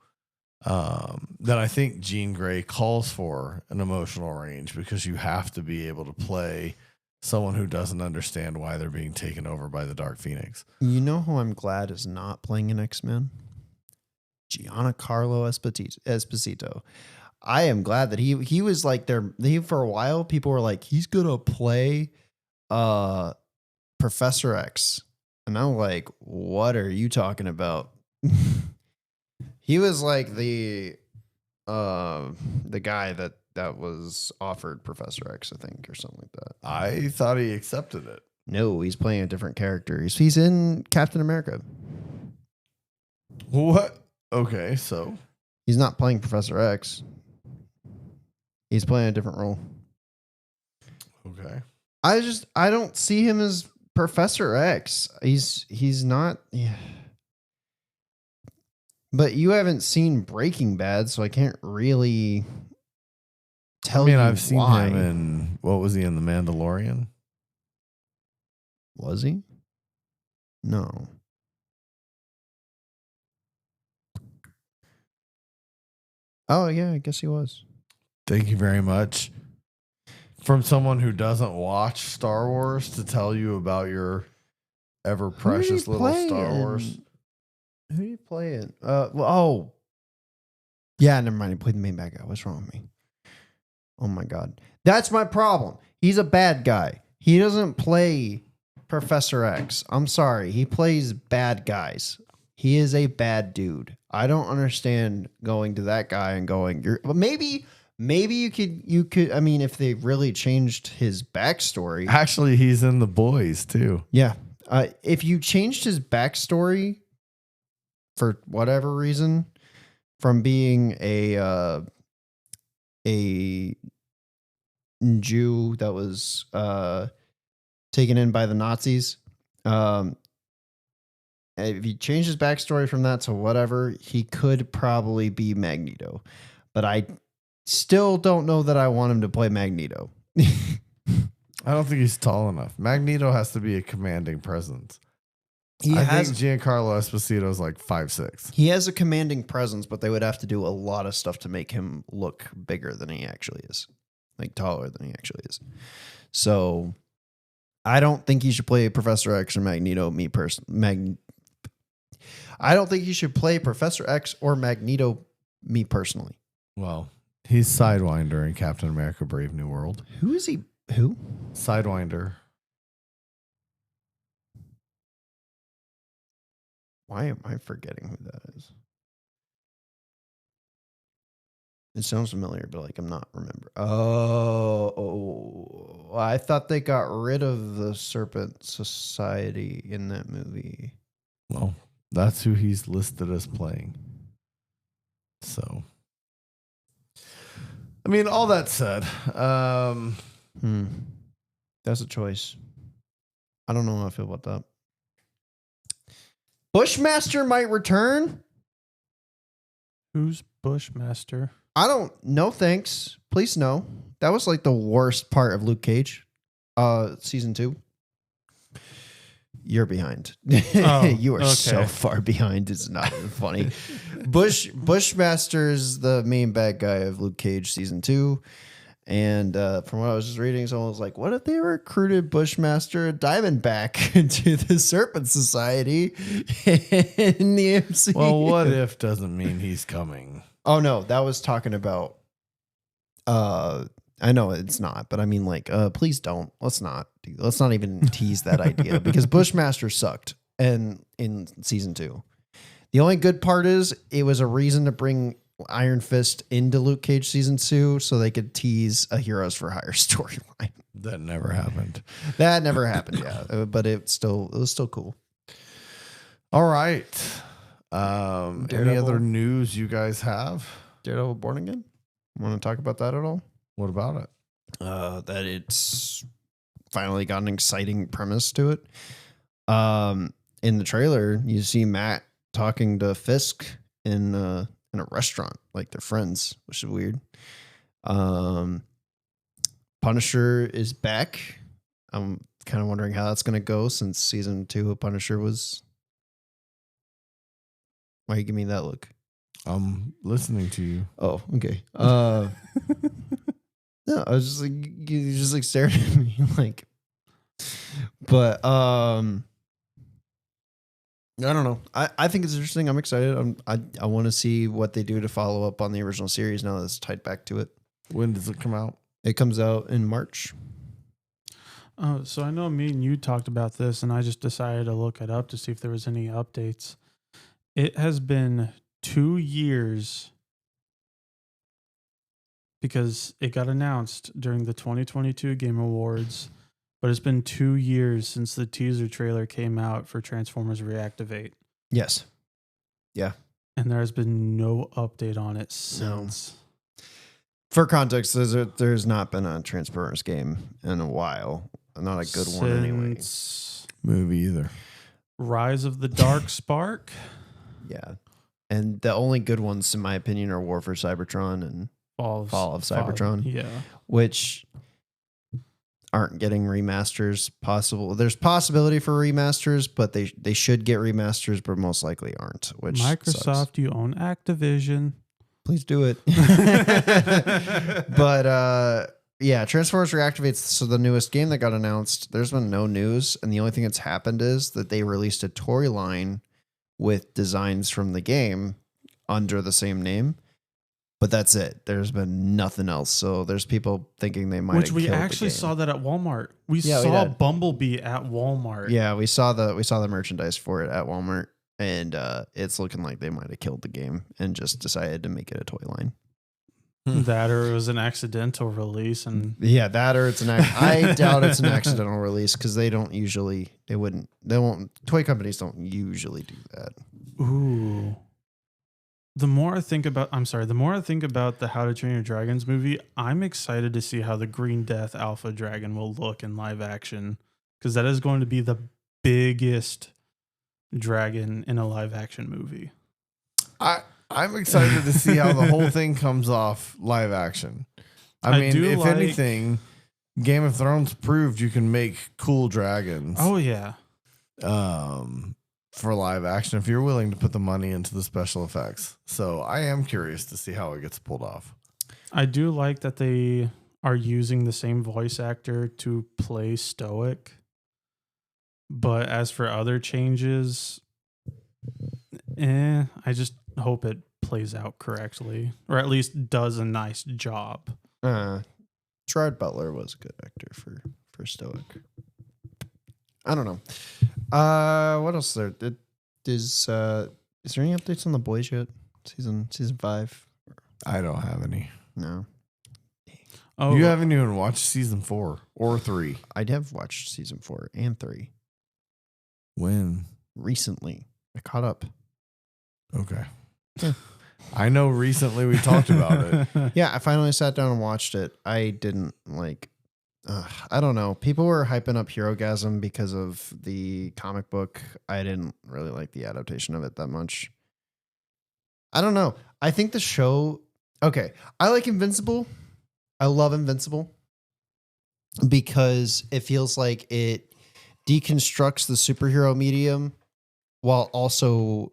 Speaker 3: that I think Jean Grey calls for an emotional range because you have to be able to play someone who doesn't understand why they're being taken over by the Dark Phoenix.
Speaker 1: You know who I'm glad is not playing an X-Men? Giancarlo Esposito. I am glad that he was like for a while. People were like, he's gonna play Professor X, and I'm like, what are you talking about? He was like the guy that was offered Professor X, I think, or something like that.
Speaker 3: I thought he accepted it.
Speaker 1: No, he's playing a different character. He's in Captain America.
Speaker 3: What? Okay, so
Speaker 1: He's not playing Professor X. He's playing a different role.
Speaker 3: okay.
Speaker 1: I don't see him as Professor X. He's not. Yeah. But you haven't seen Breaking Bad, so I can't really tell you
Speaker 3: I've seen
Speaker 1: why.
Speaker 3: him in, what was he in, The Mandalorian?
Speaker 1: Was he? No. Oh, yeah, I guess he was.
Speaker 3: Thank you very much. From someone who doesn't watch Star Wars to tell you about your ever precious little Star Wars.
Speaker 1: Who are you playing? Yeah, never mind. He played the main bad guy. What's wrong with me? Oh my God. That's my problem. He's a bad guy. He doesn't play Professor X. I'm sorry. He plays bad guys. He is a bad dude. I don't understand going to that guy and going, maybe you could, I mean, if they really changed his backstory.
Speaker 3: Actually, he's in The Boys too.
Speaker 1: Yeah. If you changed his backstory for whatever reason, from being a Jew that was taken in by the Nazis, if you change his backstory from that to whatever, he could probably be Magneto. But I still don't know that I want him to play Magneto.
Speaker 3: I don't think he's tall enough. Magneto has to be a commanding presence. I think Giancarlo Esposito is like 5'6".
Speaker 1: He has a commanding presence, but they would have to do a lot of stuff to make him look bigger than he actually is, like taller than he actually is. So I don't think he should play Professor X or Magneto. I don't think he should play Professor X or Magneto. Me personally.
Speaker 3: Well, he's Sidewinder in Captain America: Brave New World.
Speaker 1: Who is he? Who?
Speaker 3: Sidewinder.
Speaker 1: Why am I forgetting who that is? It sounds familiar, but like I'm not remember. Oh, I thought they got rid of the Serpent Society in that movie.
Speaker 3: Well, that's who he's listed as playing. So, I mean, all that said,
Speaker 1: that's a choice. I don't know how I feel about that. Bushmaster might return.
Speaker 2: Who's Bushmaster?
Speaker 1: I don't know. Thanks. Please no. That was like the worst part of Luke Cage, season 2. You're behind. You are so far behind. It's not even funny. Bushmaster's the main bad guy of Luke Cage season 2. And from what I was just reading, someone was like, what if they recruited Bushmaster Diamondback into the Serpent Society in the MCU?
Speaker 3: Well, what if doesn't mean he's coming.
Speaker 1: Oh, no, that was talking about, I know it's not, but I mean, like, please don't. Let's not even tease that idea because Bushmaster sucked in season 2. The only good part is it was a reason to bring Iron Fist into Luke Cage season 2 so they could tease a Heroes for Hire storyline.
Speaker 3: That never happened.
Speaker 1: That never happened, yeah. But it was still cool.
Speaker 3: All right. Any other news you guys have?
Speaker 1: Daredevil Born Again? Want to talk about that at all?
Speaker 3: What about it?
Speaker 1: That it's finally got an exciting premise to it. In the trailer, you see Matt talking to Fisk in a restaurant, like they're friends, which is weird. Punisher is back. I'm kind of wondering how that's going to go since season 2 of Punisher was. Why you give me that look?
Speaker 3: I'm listening to you.
Speaker 1: Oh, okay. No, I was just like, you just like staring at me like, but, I don't know. I think it's interesting. I'm excited. I want to see what they do to follow up on the original series now that it's tied back to it.
Speaker 3: When does it come out?
Speaker 1: It comes out in March.
Speaker 2: So I know me and you talked about this, and I just decided to look it up to see if there was any updates. It has been 2 years because it got announced during the 2022 Game Awards, but it's been 2 years since the teaser trailer came out for Transformers Reactivate.
Speaker 1: Yes. Yeah.
Speaker 2: And there has been no update on it since.
Speaker 1: For context, there's not been a Transformers game in a while. a good one anyway.
Speaker 3: Movie either.
Speaker 2: Rise of the Dark Spark.
Speaker 1: Yeah. And the only good ones, in my opinion, are War for Cybertron and Fall of Cybertron.
Speaker 2: Yeah.
Speaker 1: Which aren't getting remasters possible. There's possibility for remasters, but they should get remasters, but most likely aren't. Which
Speaker 2: Microsoft,
Speaker 1: sucks.
Speaker 2: you own Activision.
Speaker 1: Please do it. But yeah, Transformers Reactivates. So the newest game that got announced, there's been no news, and the only thing that's happened is that they released a toy line with designs from the game under the same name. But that's it. There's been nothing else. So there's people thinking they might.
Speaker 2: Which we actually saw that at Walmart. We saw Bumblebee at Walmart.
Speaker 1: Yeah, we saw the merchandise for it at Walmart, and it's looking like they might have killed the game and just decided to make it a toy line.
Speaker 2: That or it was an accidental release, and
Speaker 1: yeah, that or it's an. I doubt it's an accidental release because they won't. Toy companies don't usually do that.
Speaker 2: Ooh. The more I think about the How to Train Your Dragons movie, I'm excited to see how the Green Death Alpha Dragon will look in live action, because that is going to be the biggest dragon in a live action movie.
Speaker 3: I'm excited to see how the whole thing comes off live action. I mean, if anything, Game of Thrones proved you can make cool dragons.
Speaker 2: Oh yeah.
Speaker 3: For live action, if you're willing to put the money into the special effects. So I am curious to see how it gets pulled off.
Speaker 2: I do like that they are using the same voice actor to play Stoic. But as for other changes, I just hope it plays out correctly, or at least does a nice job.
Speaker 1: Gerard Butler was a good actor for Stoic. I don't know. What else is there? Is there any updates on The Boys yet? Season 5?
Speaker 3: I don't have any.
Speaker 1: No.
Speaker 2: Oh,
Speaker 3: you haven't even watched season 4 or 3.
Speaker 1: I have watched season 4 and 3.
Speaker 3: When?
Speaker 1: Recently. I caught up.
Speaker 3: Okay. I know recently we talked about it.
Speaker 1: Yeah, I finally sat down and watched it. I didn't I don't know. People were hyping up Herogasm because of the comic book. I didn't really like the adaptation of it that much. I don't know. I think the show... Okay, I like Invincible. I love Invincible because it feels like it deconstructs the superhero medium while also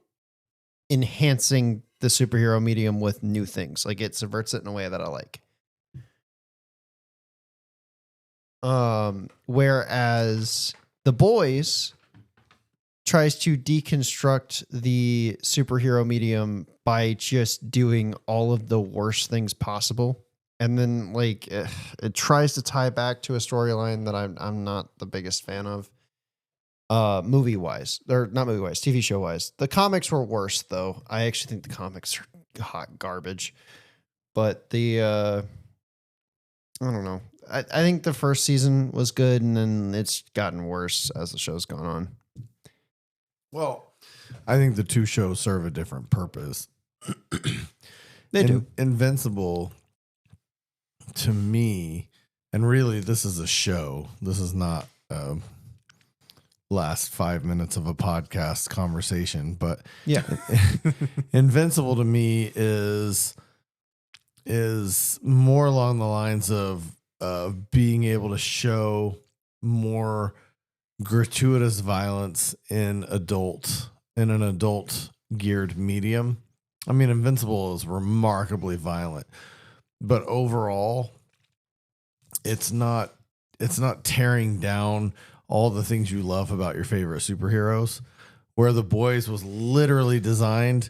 Speaker 1: enhancing the superhero medium with new things. Like, it subverts it in a way that I like. Whereas The Boys tries to deconstruct the superhero medium by just doing all of the worst things possible. And then it tries to tie back to a storyline that I'm not the biggest fan of. Movie wise, or not movie wise, TV show wise. The comics were worse though. I actually think the comics are hot garbage. But I don't know. I think the first season was good, and then it's gotten worse as the show's gone on.
Speaker 3: Well, I think the two shows serve a different purpose.
Speaker 1: They do.
Speaker 3: Invincible, to me, and really this is a show. This is not last 5 minutes of a podcast conversation, but
Speaker 1: yeah.
Speaker 3: Invincible to me is more along the lines of being able to show more gratuitous violence in an adult geared medium. I mean, Invincible is remarkably violent, but overall it's not tearing down all the things you love about your favorite superheroes, where The Boys was literally designed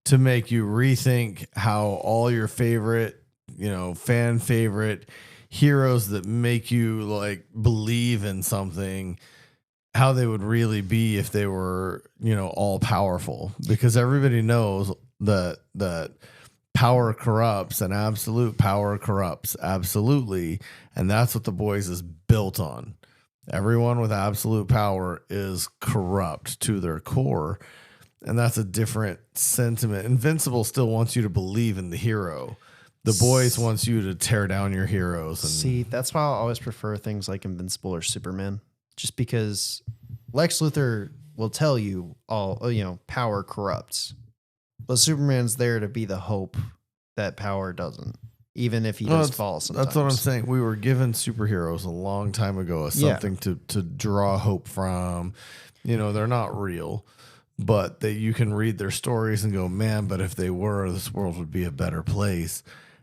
Speaker 3: to make you rethink how all your favorite, fan favorite heroes that make you believe in something, how they would really be if they were, all powerful, because everybody knows that power corrupts and absolute power corrupts absolutely. And that's what The Boys is built on. Everyone with absolute power is corrupt to their core. And that's a different sentiment. Invincible still wants you to believe in the hero, The Boys wants you to tear down your heroes. And
Speaker 1: See, that's why I always prefer things like Invincible or Superman, just because Lex Luthor will tell you power corrupts, but Superman's there to be the hope that power doesn't, even if he does fall sometimes.
Speaker 3: That's what I'm saying. We were given superheroes a long time ago as something to draw hope from. They're not real, but you can read their stories and go, man, but if they were, this world would be a better place.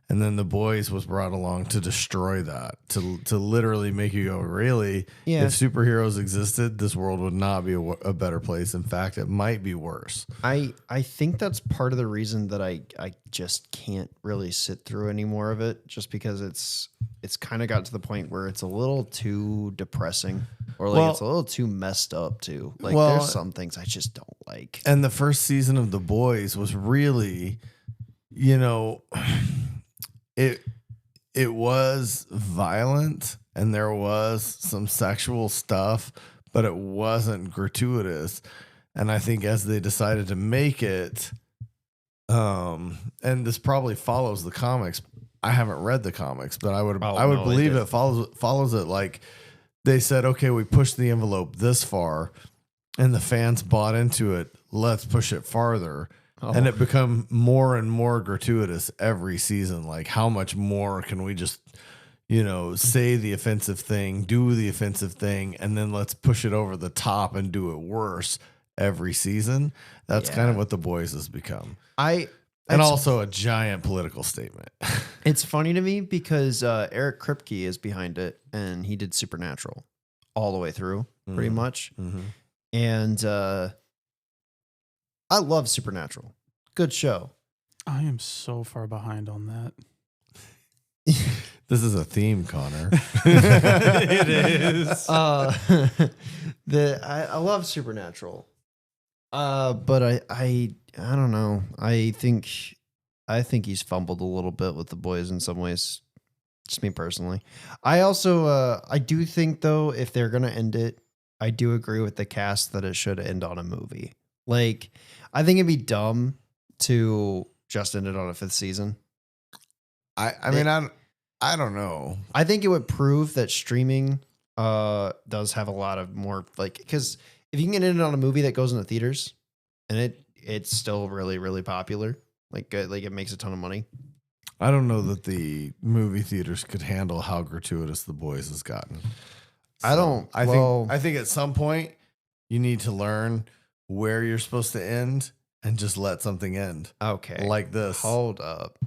Speaker 3: And then The Boys was brought along to destroy that, to literally make you go, really?
Speaker 1: Yeah.
Speaker 3: If superheroes existed, this world would not be a better place. In fact, it might be worse.
Speaker 1: I think that's part of the reason that I just can't really sit through any more of it, just because it's kind of got to the point where it's a little too depressing, or it's a little too messed up too. There's some things I just don't like.
Speaker 3: And the first season of The Boys was really, It was violent and there was some sexual stuff, but it wasn't gratuitous. And I think as they decided to make it, and this probably follows the comics. I haven't read the comics, but I would believe it follows it. Like they said, okay, we pushed the envelope this far and the fans bought into it. Let's push it farther. Oh. And it become more and more gratuitous every season. Like, how much more can we just, say the offensive thing, do the offensive thing, and then let's push it over the top and do it worse every season? That's kind of what The Boys has become. And also a giant political statement.
Speaker 1: It's funny to me because Eric Kripke is behind it, and he did Supernatural all the way through, pretty much. Mm-hmm. And I love Supernatural. Good show.
Speaker 2: I am so far behind on that.
Speaker 3: This is a theme, Connor.
Speaker 2: It is.
Speaker 1: I love Supernatural. But I don't know. I think he's fumbled a little bit with The Boys in some ways. Just me personally. I also I do think though, if they're gonna end it, I do agree with the cast that it should end on a movie. Like, I think it'd be dumb to just end it on a 5th season.
Speaker 3: I don't know.
Speaker 1: I think it would prove that streaming does have a lot of more, because if you can end it on a movie that goes into theaters and it's still really, really popular, it makes a ton of money.
Speaker 3: I don't know that the movie theaters could handle how gratuitous The Boys has gotten. So I think at some point you need to learn where you're supposed to end and just let something end.
Speaker 1: Okay.
Speaker 3: Like this.
Speaker 1: Hold up.